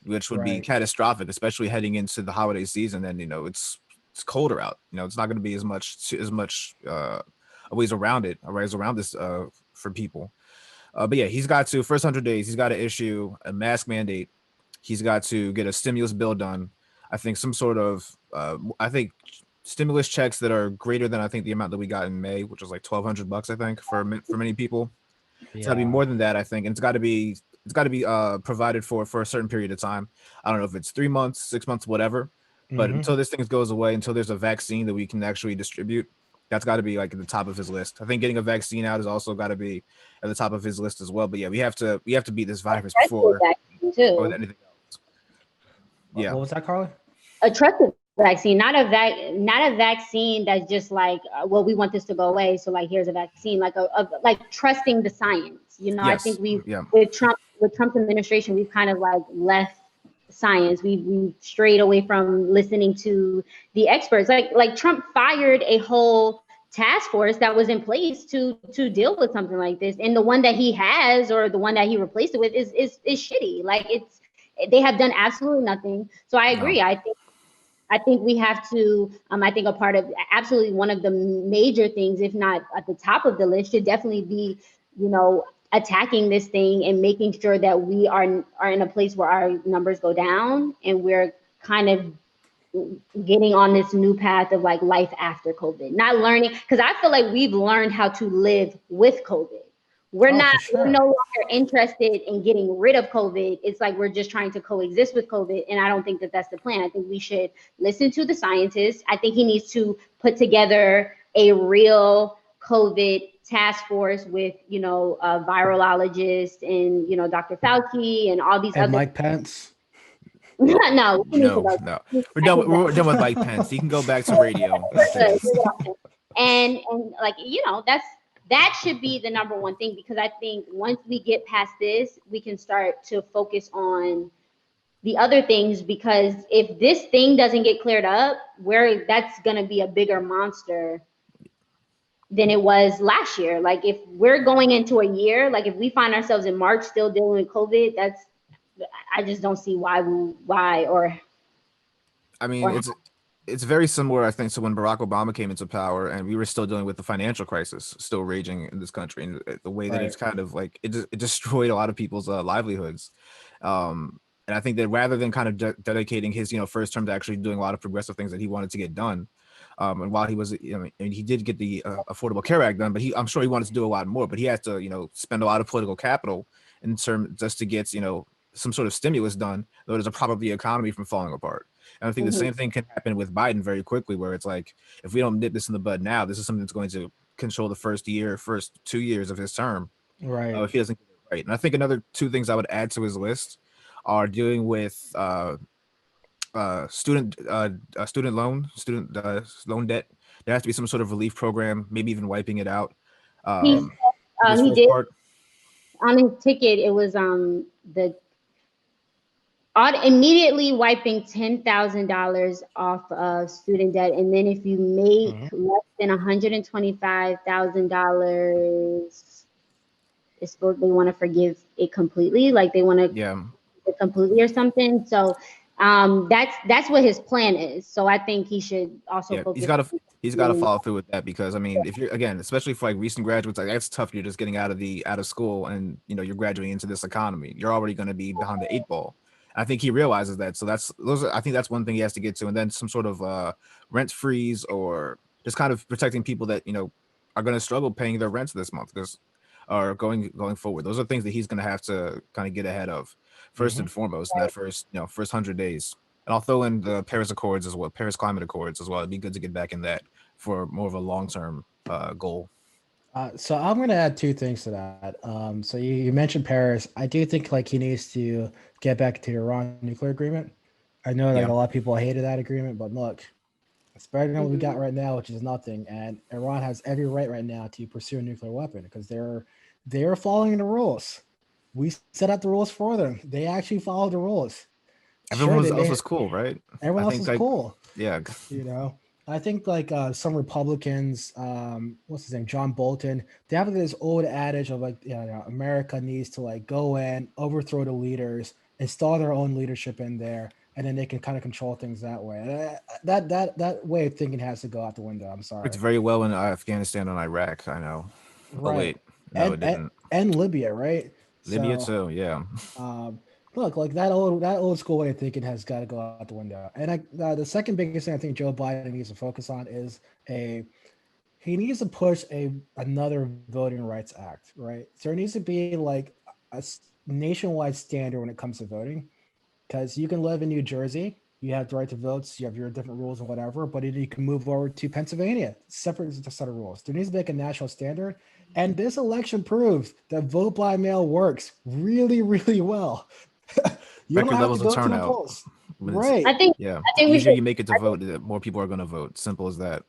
which would be catastrophic, especially heading into the holiday season. And it's colder out. It's not going to be as much ways around this for people. But yeah, he's got to first 100 days. He's got to issue a mask mandate. He's got to get a stimulus bill done. I think some sort of stimulus checks that are greater than I think the amount that we got in May, which was like $1,200, I think, for many people. It's got to be more than that, I think, and it's got to be provided for a certain period of time. I don't know if it's 3 months, 6 months, whatever. But until this thing goes away, until there's a vaccine that we can actually distribute, that's got to be like at the top of his list. I think getting a vaccine out is also got to be at the top of his list as well. But yeah, we have to beat this virus before anything else. Yeah. What was that, Carly? A trusted vaccine, not a vaccine that's just like, well, we want this to go away, so like here's a vaccine, like like trusting the science. Yes. I think with Trump's administration, we've kind of like left science. We strayed away from listening to the experts. Like Trump fired a whole task force that was in place to deal with something like this, and the one that he has, or the one that he replaced it with, is shitty. Like they have done absolutely nothing. So I agree. No. I think we have to, I think a part of, absolutely one of the major things, if not at the top of the list, should definitely be, attacking this thing and making sure that we are in a place where our numbers go down and we're kind of getting on this new path of like life after COVID. Not learning, because I feel like we've learned how to live with COVID. We're no longer interested in getting rid of COVID. It's like we're just trying to coexist with COVID. And I don't think that that's the plan. I think we should listen to the scientists. I think he needs to put together a real COVID task force with, a virologist and, Dr. Fauci and all these other. Mike Pence. No. We're done with Mike Pence. He can go back to radio. and like, that should be the number one thing, because I think once we get past this, we can start to focus on the other things, because if this thing doesn't get cleared up, that's going to be a bigger monster than it was last year. Like if we're going into a year, like if we find ourselves in March still dealing with COVID, I just don't see why. It's very similar, I think, to when Barack Obama came into power and we were still dealing with the financial crisis still raging in this country, and the way that it's kind of like it destroyed a lot of people's livelihoods. And I think that rather than kind of dedicating his first term to actually doing a lot of progressive things that he wanted to get done, and while he was and he did get the Affordable Care Act done, but I'm sure he wanted to do a lot more, but he had to spend a lot of political capital in terms just to get some sort of stimulus done in order to prop up the economy from falling apart. And I think the same thing can happen with Biden very quickly, where it's like, if we don't nip this in the bud now, this is something that's going to control the first 2 years of his term. Right. If he doesn't get it right. And I think another two things I would add to his list are dealing with student loan debt. There has to be some sort of relief program, maybe even wiping it out. He did on his ticket. It was immediately wiping $10,000 off of student debt, and then if you make less than $125,000, it's supposed they want to forgive it completely, like they want to it completely or something. So that's what his plan is. So I think he should also focus. He's got to follow through with that, because I mean, if you're, again, especially for like recent graduates, like that's tough. You're just getting out of school and you're graduating into this economy. You're already going to be behind the 8 ball. I think he realizes that. So I think that's one thing he has to get to. And then some sort of rent freeze, or just kind of protecting people that, are going to struggle paying their rents this month or going forward. Those are things that he's going to have to kind of get ahead of first and foremost in that first 100 days. And I'll throw in the Paris Accords as well, Paris Climate Accords as well. It'd be good to get back in that for more of a long-term goal. So I'm going to add two things to that. So you mentioned Paris. I do think like he needs to get back to the Iran nuclear agreement. I know like a lot of people hated that agreement, but look, it's better than what we got right now, which is nothing. And Iran has every right now to pursue a nuclear weapon because they're following the rules. We set up the rules for them. They actually follow the rules. Everyone else was cool, right? Everyone else is cool. Yeah. I think like some Republicans, what's his name, John Bolton, they have this old adage of like, America needs to like go in, overthrow the leaders, install their own leadership in there, and then they can kind of control things that way. And that way of thinking has to go out the window. I'm Worked sorry. very well in Afghanistan and Iraq. I know. Oh Right. wait, no, And it and, didn't. and Libya, right? Libya So too. Yeah. um, look, like that old school way of thinking has got to go out the window. And the second biggest thing I think Joe Biden needs to focus on is a he needs to push another voting rights act, right? So there needs to be like nationwide standard when it comes to voting, because you can live in New Jersey, you have the right to vote, so you have your different rules and whatever, but you can move over to Pennsylvania, separate set of rules. There needs to be like a national standard, and this election proves that vote by mail works really, really well. You don't Record have to levels of go to the turnout. polls, When it's, I right? think yeah, I the think we easier should. you make it to vote, the more people are going to vote. Simple as that.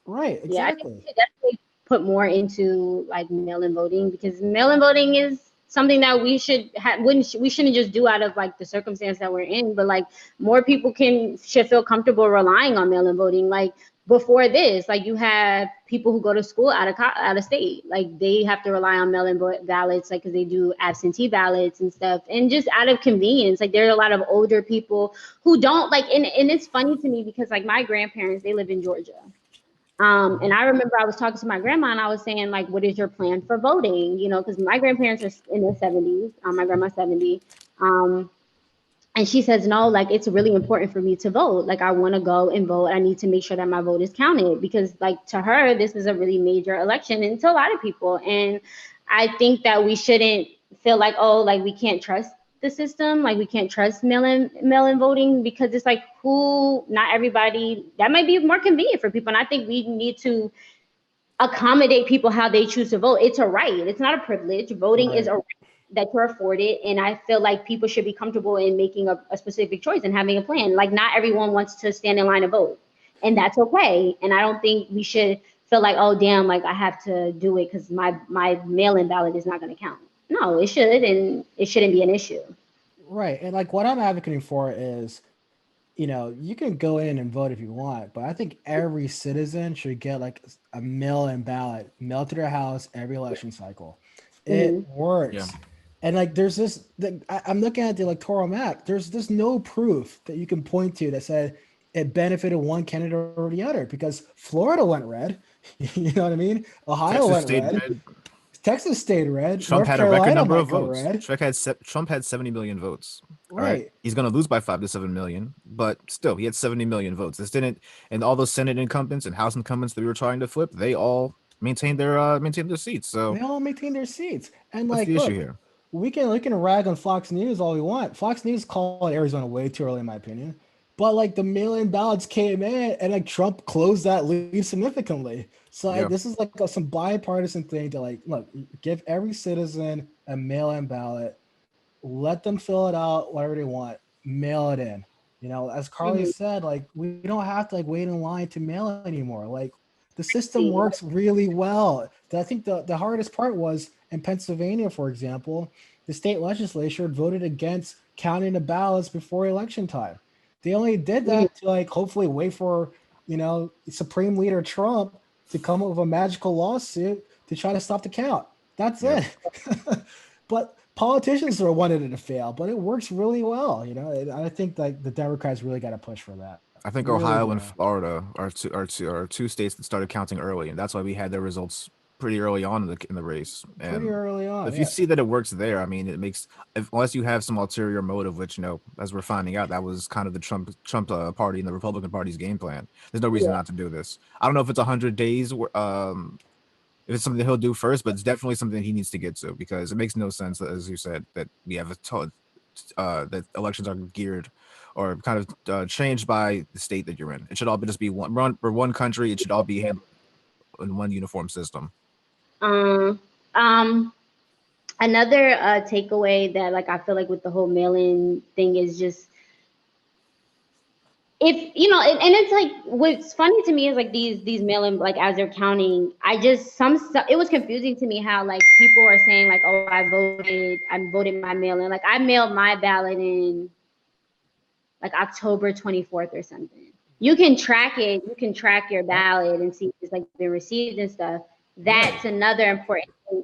Right, Yeah, I think we exactly. should definitely put more into like mail-in voting, because mail-in voting is something that we should have. We shouldn't just do out of like the circumstance that we're in, but like more people should feel comfortable relying on mail-in voting. Like before this, like you have people who go to school out of state, like they have to rely on mail-in ballots, like because they do absentee ballots and stuff, and just out of convenience. Like there are a lot of older people who don't like, and it's funny to me because like my grandparents, they live in Georgia. And I remember I was talking to my grandma and I was saying, like, what is your plan for voting? You know, because my grandparents are in their 70s. My grandma's 70. Um, and she says, no, like, it's really important for me to vote. Like, I want to go and vote. I need to make sure that my vote is counted because, like, to her, this is a really major election and to a lot of people. And I think that we shouldn't feel like, oh, like, we can't trust the system. Like, we can't trust mail-in voting because it's like, not everybody, that might be more convenient for people. And I think we need to accommodate people how they choose to vote. It's a right. It's not a privilege. Voting is Right. a right that you're afforded. And I feel like people should be comfortable in making a specific choice and having a plan. Like not everyone wants to stand in line and vote. And that's okay. And I don't think we should feel like, oh damn, like I have to do it because my mail-in ballot is not going to count. No, it should, and it shouldn't be an issue. Right. And like what I'm advocating for is, you can go in and vote if you want, but I think every citizen should get like a mail-in ballot mailed to their house every election cycle. It Hmm. Yeah. works. And like there's I'm looking at the electoral map. There's no proof that you can point to that said it benefited one candidate or the other because Florida went red. You know what I mean? Ohio Texas went stayed red. red. Texas stayed red. Trump North had a record Carolina number might of go votes. red. Trump had 70 million votes. All right. Right. He's going to lose by 5 to 7 million, but still, he had 70 million votes. This didn't, and all those Senate incumbents and House incumbents that we were trying to flip, they all maintained their seats. So They all maintain their seats. And what's like, the issue look, here? we can rag on Fox News all we want. Fox News called Arizona way too early, in my opinion. But like the mail-in ballots came in, and like Trump closed that lead significantly. So Yeah. this is like some bipartisan thing to like look, give every citizen a mail-in ballot, let them fill it out, whatever they want, mail it in. As Carly Hmm. said, like we don't have to like wait in line to mail it anymore. Like the system See, works really well. I think the hardest part was in Pennsylvania, for example, the state legislature voted against counting the ballots before election time. They only did mhm. that to like hopefully wait for Supreme Leader Trump to come up with a magical lawsuit to try to stop the count. That's Yep. it. But politicians are wanted it to fail, but it works really well. And I think like the Democrats really got to push for that. I think Really Ohio and do. Florida are two states that started counting early, and that's why we had their results pretty early on in the race. Pretty And early on, if you yeah. see that it works there, I mean, it makes unless you have some ulterior motive, which as we're finding out, that was kind of the Trump party and the Republican Party's game plan. There's no reason Yeah. not to do this. I don't know if it's 100 days, if it's something that he'll do first, but it's definitely something he needs to get to because it makes no sense, as you said, that we have that elections are geared or kind of changed by the state that you're in. It should all just be one country. It should all be handled in one uniform system. Um, um, Another takeaway that like I feel like with the whole mail-in thing is just if and it's like what's funny to me is like these mail-in like as they're counting, I just it was confusing to me how like people are saying like, oh, I voted my mail-in, like I mailed my ballot in like October 24th or something. you can track it. You can track your ballot and see if it's like been received and stuff. That's another important thing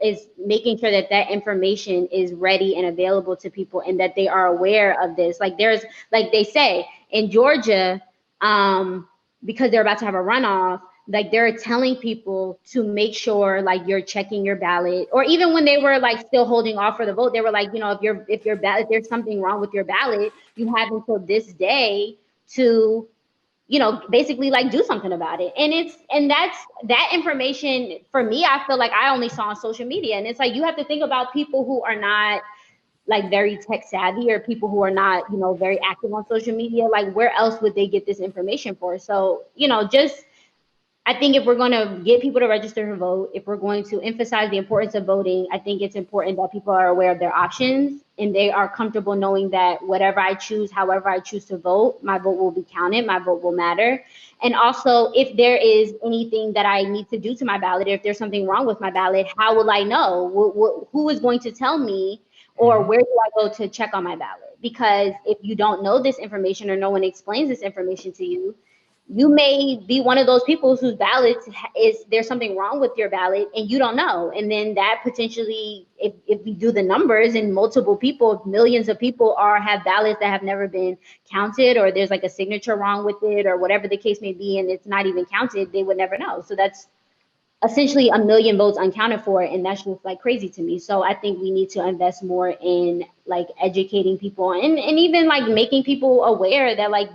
is making sure that that information is ready and available to people and that they are aware of this. Like there's, like they say in Georgia, because they're about to have a runoff, like they're telling people to make sure like you're checking your ballot, or even when they were like still holding off for the vote, they were like, you know, if your ballot, if there's something wrong with your ballot, you have until this day to, you know, basically like do something about it. And that's that information for me, I feel like I only saw on social media. And it's like, you have to think about people who are not like very tech savvy, or people who are not, you know, very active on social media. Like where else would they get this information for? So, you know, just, I think if we're going to get people to register to vote, if we're going to emphasize the importance of voting, I think it's important that people are aware of their options and they are comfortable knowing that whatever I choose, however I choose to vote, my vote will be counted, my vote will matter. And also, if there is anything that I need to do to my ballot, if there's something wrong with my ballot, how will I know? Who is going to tell me, or where do I go to check on my ballot? Because if you don't know this information or no one explains this information to you, you may be one of those people whose ballot is, there's something wrong with your ballot and you don't know. And then that potentially, if we do the numbers and multiple people, millions of people have ballots that have never been counted, or there's like a signature wrong with it or whatever the case may be, and it's not even counted, they would never know. So that's essentially a million votes uncounted for, and that's just like crazy to me. So I think we need to invest more in like educating people and even like making people aware that like,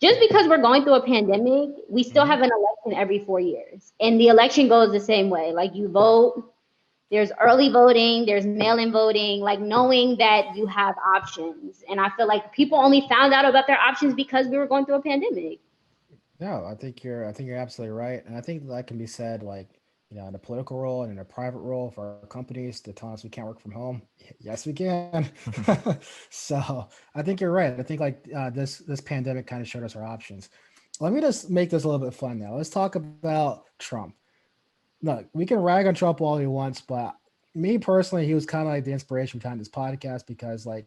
just because we're going through a pandemic, we still have an election every 4 years. And the election goes the same way. Like you vote, there's early voting, there's mail-in voting, like knowing that you have options. And I feel like people only found out about their options because we were going through a pandemic. No, I think you're absolutely right, and I think that can be said like, you know, in a political role and in a private role for our companies to tell us we can't work from home. Yes, we can. So I think you're right. I think like this pandemic kind of showed us our options. Let me just make this a little bit fun now. Let's talk about Trump. Look, we can rag on Trump all he wants, but me personally, he was kind of like the inspiration behind this podcast because like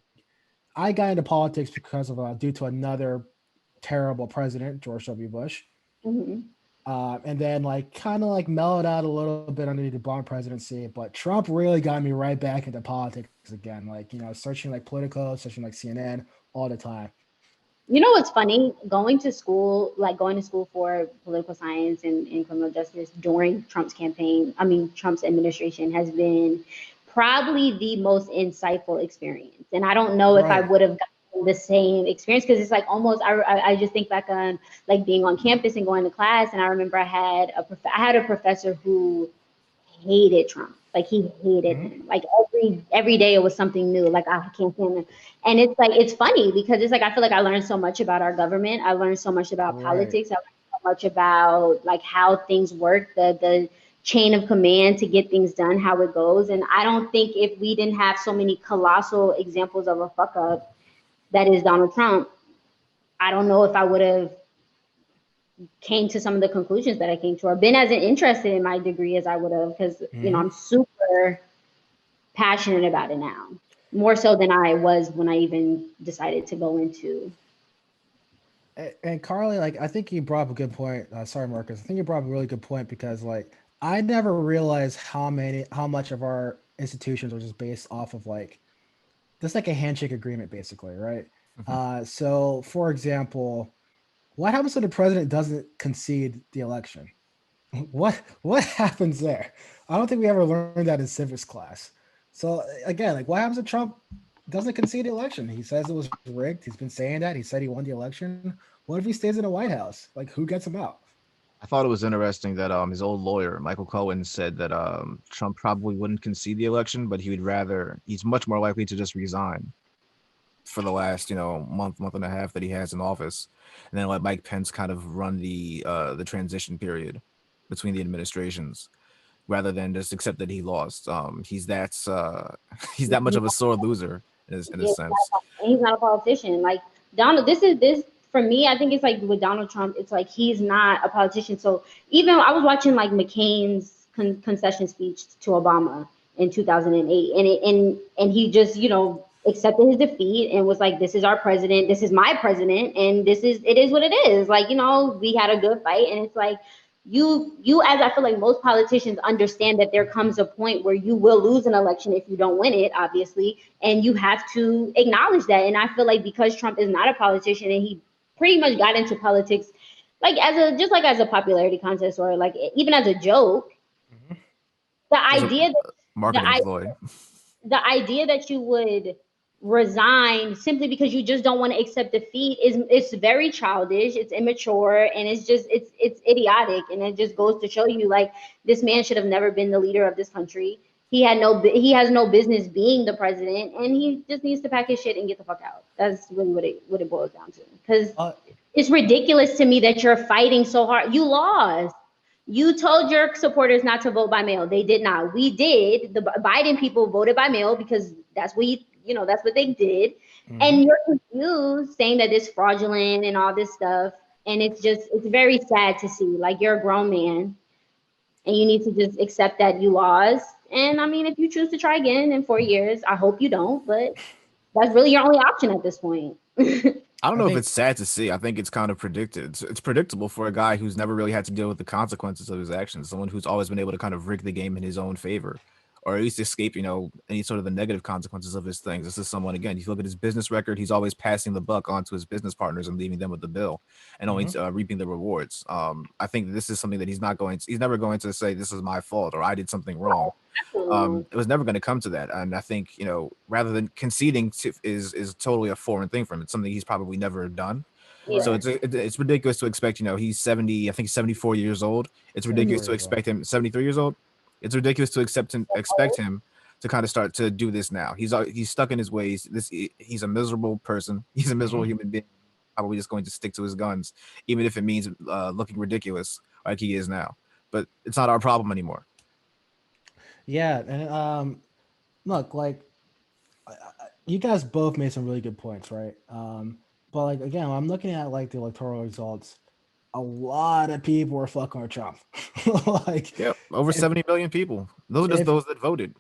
I got into politics because of due to another terrible president, George W. Bush. Mm-hmm. And then like kind of like mellowed out a little bit under the Obama presidency, but Trump really got me right back into politics again. Like, you know, searching like Politico, searching like CNN all the time. You know what's funny? Going to school for political science and criminal justice during Trump's campaign, Trump's administration, has been probably the most insightful experience. And I don't know if I Right. would have gotten the same experience, because it's like almost, I just think back on like being on campus and going to class. And I remember I had a professor who hated Trump. Like he hated Mhm. him. Like every day it was something new. Like I can't stand him. And it's like it's funny because it's like I feel like I learned so much about our government. I learned so much about Right. politics. I learned so much about like how things work, the chain of command to get things done, how it goes. And I don't think if we didn't have so many colossal examples of a fuck up that is Donald Trump, I don't know if I would have came to some of the conclusions that I came to, or been as interested in my degree as I would have, because you know Mhm. I'm super passionate about it now, more so than I was when I even decided to go into. And Carly, like I think you brought up a good point. Sorry, Marcus. I think you brought up a really good point because like I never realized how much of our institutions are just based off of like just like a handshake agreement, basically, right? So for example, what happens when the president doesn't concede the election? What happens there? I don't think we ever learned that in civics class. So again, like what happens if Trump doesn't concede the election? He says it was rigged. He's been saying that. He said he won the election. What if he stays in the White House? Like who gets him out? I thought it was interesting that his old lawyer Michael Cohen said that Trump probably wouldn't concede the election, but he's much more likely to just resign for the last month and a half that he has in office, and then let Mike Pence kind of run the transition period between the administrations rather than just accept that he lost. He's that much of a sore loser in a sense. He's not a politician. Like Donald, this for me. I think it's like with Donald Trump, it's like he's not a politician. So even I was watching like McCain's concession speech to Obama in 2008, and he just accepted his defeat and was like, this is our president, this is my president, and it is what it is. Like, you know, we had a good fight, and it's like, you as I feel like most politicians understand that there comes a point where you will lose an election if you don't win it, obviously, and you have to acknowledge that. And I feel like because Trump is not a politician and he pretty much got into politics like as a popularity contest or like even as a joke, the idea that marketing ploy. The idea that you would resign simply because you just don't want to accept defeat it's very childish, it's immature, and it's idiotic. And it just goes to show you, like, this man should have never been the leader of this country. He has no business being the president, and he just needs to pack his shit and get the fuck out. That's really what it boils down to. Because it's ridiculous to me that you're fighting so hard. You lost. You told your supporters not to vote by mail. They did not. We did. The Biden people voted by mail because that's what that's what they did. Mm-hmm. And you're confused, saying that it's fraudulent and all this stuff. And it's very sad to see. Like, you're a grown man, and you need to just accept that you lost. And I mean, if you choose to try again in 4 years, I hope you don't. But that's really your only option at this point. I don't know if it's sad to see. I think it's kind of predicted. It's predictable for a guy who's never really had to deal with the consequences of his actions. Someone who's always been able to kind of rig the game in his own favor, or at least escape, any sort of the negative consequences of his things. This is someone, again, if you look at his business record, he's always passing the buck on to his business partners and leaving them with the bill and only reaping the rewards. I think this is something that he's never going to say, this is my fault or I did something wrong. It was never going to come to that. And I think, rather than conceding is totally a foreign thing for him. It's something he's probably never done. Yeah. So it's ridiculous to expect, he's 70, I think 74 years old. It's ridiculous to expect him 73 years old. It's ridiculous to expect him to kind of start to do this now. He's stuck in his ways. He's a miserable person. He's a miserable human being. Probably just going to stick to his guns, even if it means looking ridiculous like he is now. But it's not our problem anymore. Yeah, and look, like, you guys both made some really good points, right? But like, again, I'm looking at like the electoral results. A lot of people were fucking with Trump. Over 70 million people. Those are just those that voted.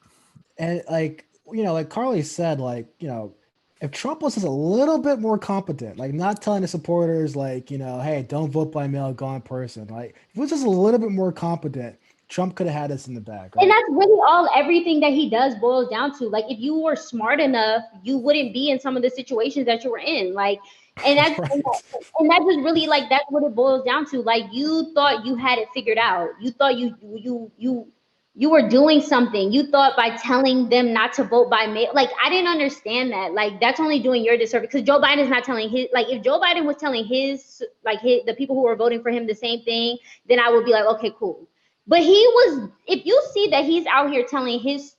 And like, like Carly said, like, if Trump was just a little bit more competent, like not telling the supporters, like, hey, don't vote by mail, go in person. Like, if he was just a little bit more competent, Trump could have had us in the bag. Right? And that's really everything that he does boils down to. Like, if you were smart enough, you wouldn't be in some of the situations that you were in. Like, and that's right. and that's just really, like, that's what it boils down to. Like, you thought you had it figured out. You thought you were doing something. You thought by telling them not to vote by mail. Like, I didn't understand that. Like, that's only doing your disservice, because Joe Biden is not telling his, like, if Joe Biden was telling the people who were voting for him the same thing, then I would be like, okay, cool. But if you see that he's out here telling his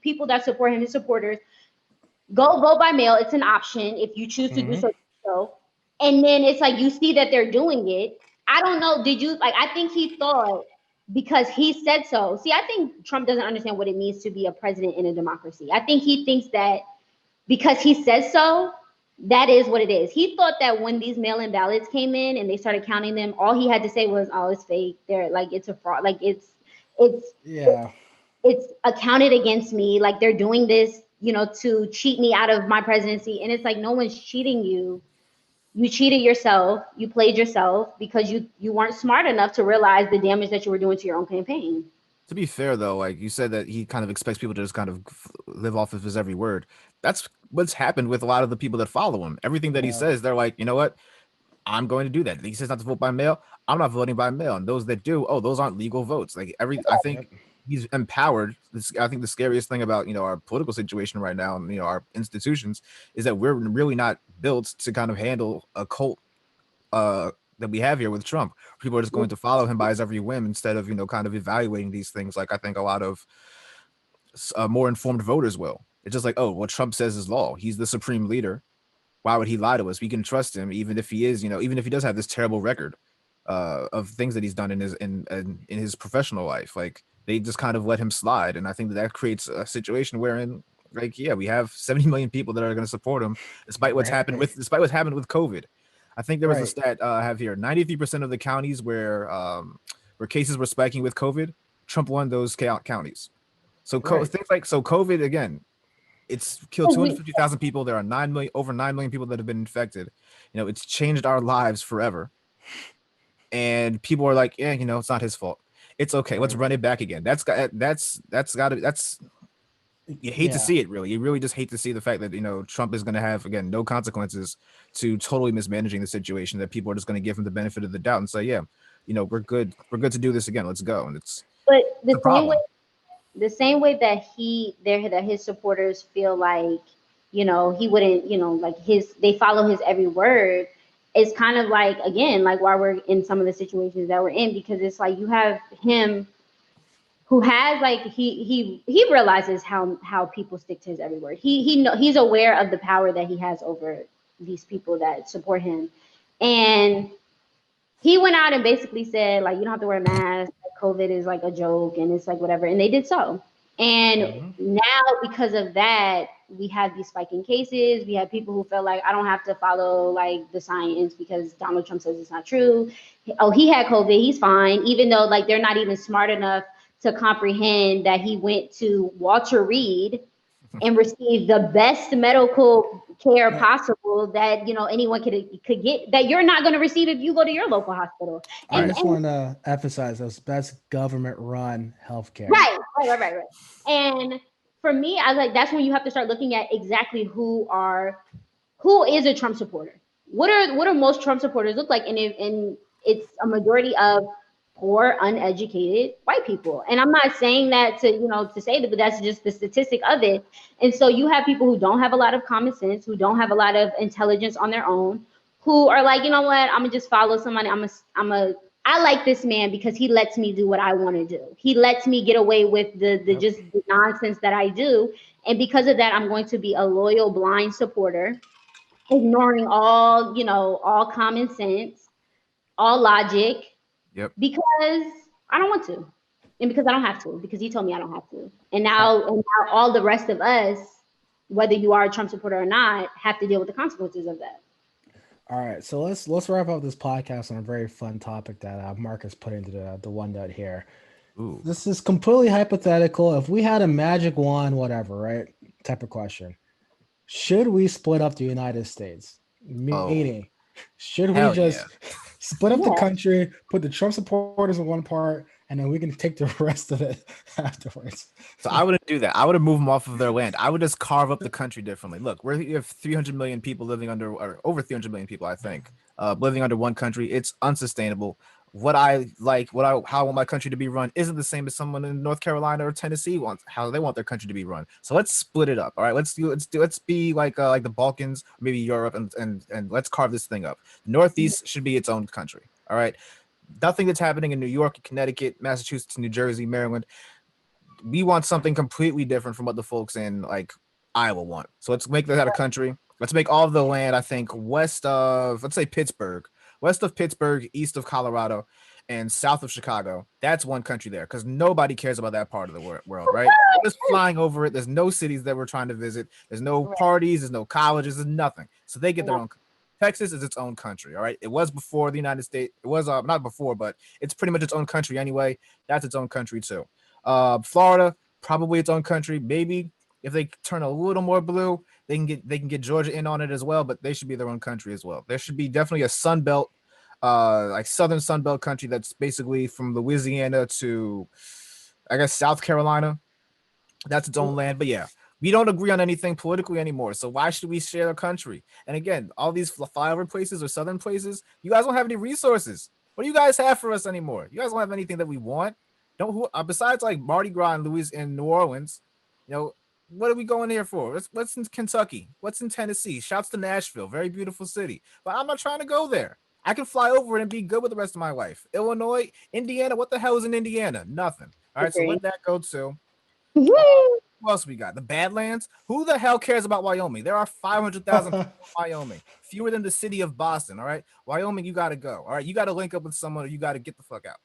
people that support him, his supporters, go vote by mail. It's an option if you choose to do so. And then it's like, you see that they're doing it. I don't know. I think he thought because he said so. See, I think Trump doesn't understand what it means to be a president in a democracy. I think he thinks that because he says so, that is what it is. He thought that when these mail-in ballots came in and they started counting them, all he had to say was, "Oh, it's fake. They're like, it's a fraud. Like, it's accounted against me. Like, they're doing this, to cheat me out of my presidency." And it's like, no one's cheating you. You cheated yourself. You played yourself because you weren't smart enough to realize the damage that you were doing to your own campaign. To be fair, though, like you said, that he kind of expects people to just kind of live off of his every word. That's what's happened with a lot of the people that follow him. Everything that he says, they're like, you know what? I'm going to do that. He says not to vote by mail. I'm not voting by mail. And those that do, those aren't legal votes. Like I think he's empowered. I think the scariest thing about, our political situation right now and, our institutions is that we're really not built to kind of handle a cult that we have here with Trump. People are just going to follow him by his every whim instead of, kind of evaluating these things. Like I think a lot of more informed voters will. It's just like, what Trump says is law. He's the supreme leader. Why would he lie to us? We can trust him, even if he is, even if he does have this terrible record of things that he's done in his professional life. Like, they just kind of let him slide. And I think that creates a situation wherein, like, we have 70 million people that are going to support him, despite what's happened with COVID. I think there was a stat I have here: 93% of the counties where cases were spiking with COVID, Trump won those counties. So things like COVID again. It's killed 250,000 people. There are over 9 million people that have been infected. It's changed our lives forever. And people are like, yeah, it's not his fault. It's okay. Let's run it back again. You hate to see it, really. You really just hate to see the fact that, Trump is going to have, again, no consequences to totally mismanaging the situation, that people are just going to give him the benefit of the doubt and say, yeah, we're good. We're good to do this again. Let's go. And but the same way that his supporters feel like, he wouldn't, like they follow his every word. It's kind of like, again, like why we're in some of the situations that we're in, because it's like you have him who has like he realizes how people stick to his every word. He's aware of the power that he has over these people that support him, and he went out and basically said, like, you don't have to wear a mask. COVID is like a joke, and it's like whatever, and they did so. And now, because of that, we have these spiking cases. We have people who feel like I don't have to follow like the science because Donald Trump says it's not true. Oh, he had COVID, he's fine, even though like they're not even smart enough to comprehend that he went to Walter Reed and received the best medical care possible that anyone could get, that you're not going to receive if you go to your local hospital. I just want to emphasize those best government-run healthcare. Right. And for me, I was like, that's when you have to start looking at exactly who is a Trump supporter. What are most Trump supporters look like? And it's a majority of poor, uneducated white people. And I'm not saying that to say that, but that's just the statistic of it. And so you have people who don't have a lot of common sense, who don't have a lot of intelligence on their own, who are like, you know what, I'm gonna just follow somebody. I like this man because he lets me do what I want to do. He lets me get away with just the nonsense that I do. And because of that, I'm going to be a loyal, blind supporter, ignoring all common sense, all logic. Yep. Because I don't want to, and because I don't have to, because he told me I don't have to. And now all the rest of us, whether you are a Trump supporter or not, have to deal with the consequences of that. All right, so let's wrap up this podcast on a very fun topic that Marcus put into the OneNote here. Ooh. This is completely hypothetical. If we had a magic wand, whatever, right? Type of question. Should we split up the United States? Meaning, should we just split up the country, put the Trump supporters in one part, and then we can take the rest of it afterwards? So I wouldn't do that. I would have moved them off of their land. I would just carve up the country differently. Look, we have 300 million people living under, or over 300 million people, I think, living under one country. It's unsustainable. What I like, how I want my country to be run isn't the same as someone in North Carolina or Tennessee wants, how they want their country to be run. So let's split it up. All right, let's be like the Balkans, maybe Europe, and let's carve this thing up. Northeast should be its own country. All right, nothing that's happening in New York, Connecticut, Massachusetts, New Jersey, Maryland. We want something completely different from what the folks in like Iowa want. So let's make that a country. Let's make all of the land, I think, west of, let's say Pittsburgh, east of Colorado, and south of Chicago. That's one country there, because nobody cares about that part of the world, right? We're just flying over it. There's no cities that we're trying to visit. There's no parties. There's no colleges. There's nothing. So they get their own. Texas is its own country, all right? It was before the United States. It was not before, but it's pretty much its own country anyway. That's its own country too. Florida, probably its own country. Maybe if they turn a little more blue, they can get Georgia in on it as well, but they should be their own country as well. There should be definitely a Sun Belt, like Southern Sun Belt country that's basically from Louisiana to, I guess, South Carolina. That's its own land. But yeah, we don't agree on anything politically anymore. So why should we share a country? And again, all these flyover places or southern places, you guys don't have any resources. What do you guys have for us anymore? You guys don't have anything that we want. Besides like Mardi Gras in New Orleans, what are we going here for? What's in Kentucky? What's in Tennessee? Shouts to Nashville, very beautiful city. But I'm not trying to go there. I can fly over it and be good with the rest of my life. Illinois, Indiana, what the hell is in Indiana? Nothing. All right, so let that go too. Who else we got? The Badlands. Who the hell cares about Wyoming? There are 500,000 people in Wyoming, fewer than the city of Boston. All right, Wyoming, you got to go. All right, you got to link up with someone, or you got to get the fuck out.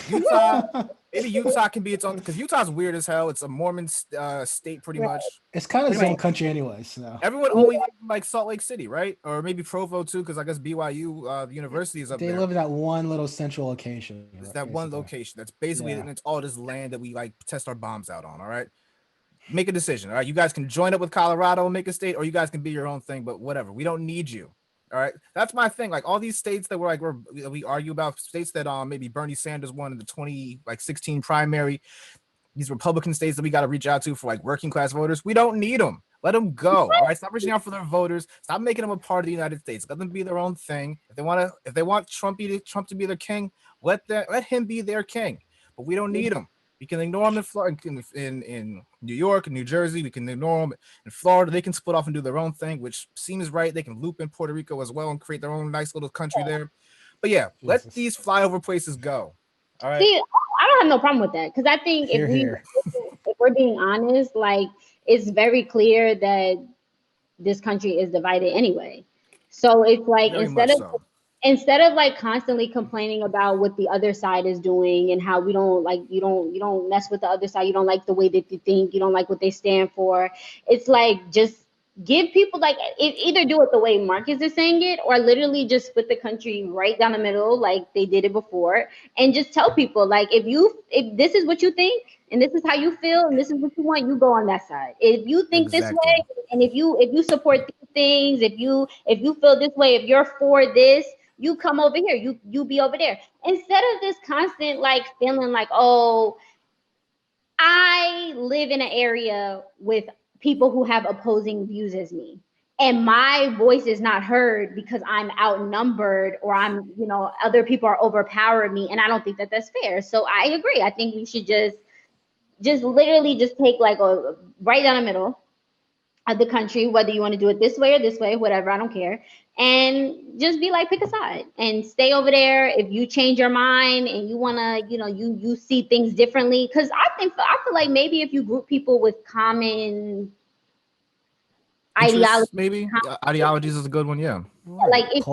Utah, maybe Utah can be its own, because Utah's weird as hell. It's a Mormon state, pretty much. It's kind of its own country anyway. So everyone only like Salt Lake City, right? Or maybe Provo too, because I guess BYU, the university is up there. They live in that one little central location. It's that one location. That's basically, and it's all this land that we like test our bombs out on. All right. make a decision. All right, you guys can join up with Colorado and make a state, or you guys can be your own thing. But whatever, we don't need you. All right, that's my thing. Like all these states that we argue about, states that maybe Bernie Sanders won in the 2016 primary. These Republican states that we got to reach out to for like working class voters. We don't need them. Let them go. All right, stop reaching out for their voters. Stop making them a part of the United States. Let them be their own thing. If they want Trump to be their king, let him be their king. But we don't need him. We can ignore them in Florida, in New York and New Jersey. We can ignore them in Florida. They can split off and do their own thing, which seems right. They can loop in Puerto Rico as well and create their own nice little country there. But yeah, let these flyover places go. All right. See, I don't have no problem with that because I think if we're being honest, like it's very clear that this country is divided anyway. So it's like instead of like constantly complaining about what the other side is doing and how we don't like you don't mess with the other side, you don't like the way that they think, you don't like what they stand for. It's like just give people like either do it the way Marcus is saying it or literally just split the country right down the middle like they did it before and just tell people like if this is what you think and this is how you feel and this is what you want, you go on that side. If you think this way and if you support these things, if you feel this way, if you're for this, you come over here, you be over there. Instead of this constant like feeling like, oh, I live in an area with people who have opposing views as me and my voice is not heard because I'm outnumbered or I'm, other people are overpowering me. And I don't think that that's fair. So I agree. I think we should just literally just take like a right down the middle of the country, whether you want to do it this way, whatever, I don't care. And just be like, pick a side and stay over there. If you change your mind and you want to, you see things differently. Cause I feel like maybe if you group people with common ideologies, maybe ideologies is a good one. Yeah. Like if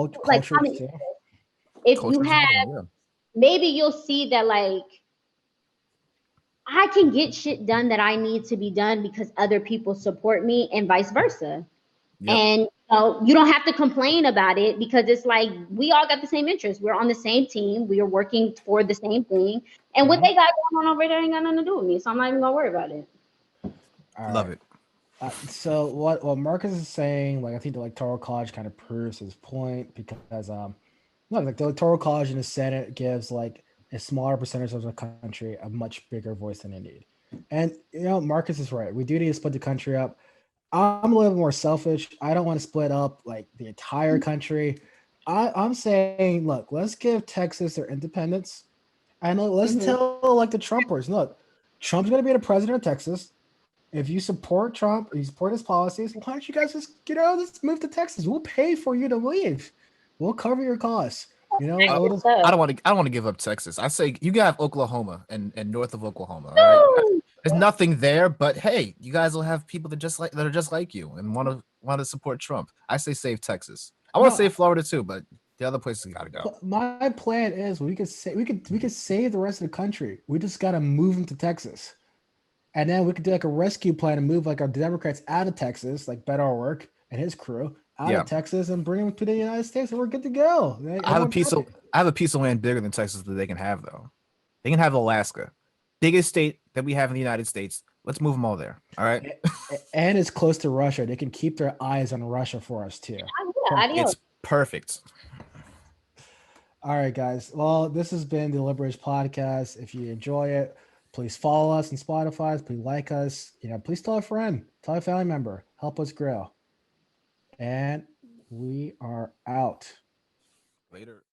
you have, maybe you'll see that like, I can get shit done that I need to be done because other people support me and vice versa. Yep. And you don't have to complain about it because it's like we all got the same interests. We're on the same team. We are working for the same thing. And what they got going on over there ain't got nothing to do with me. So I'm not even gonna worry about it. Love it. So what Marcus is saying, like I think the Electoral College kind of proves his point because like the Electoral College in the Senate gives like a smaller percentage of the country a much bigger voice than they need. And Marcus is right. We do need to split the country up. I'm a little more selfish. I don't want to split up like the entire country. I'm saying, look, let's give Texas their independence. And let's tell like the Trumpers, look, Trump's going to be the president of Texas. If you support Trump, you support his policies, why don't you guys just, let's move to Texas. We'll pay for you to leave. We'll cover your costs. I don't want to give up Texas. I say you got Oklahoma and north of Oklahoma. Right? There's nothing there, but hey, you guys will have people that are just like you and want to support Trump. I say save Texas. I want to save Florida too, but the other places got to go. My plan is we could save the rest of the country. We just got to move them to Texas, and then we could do like a rescue plan and move like our Democrats out of Texas, like Beto O'Rourke and his crew. Out of Texas and bring them to the United States, and we're good to go. I have a piece of land bigger than Texas that they can have, though. They can have Alaska, biggest state that we have in the United States. Let's move them all there. All right. And it's close to Russia. They can keep their eyes on Russia for us too. It's perfect. All right, guys. Well, this has been the Liberalish podcast. If you enjoy it, please follow us on Spotify. Please like us. Please tell a friend, tell a family member. Help us grow. And we are out. Later.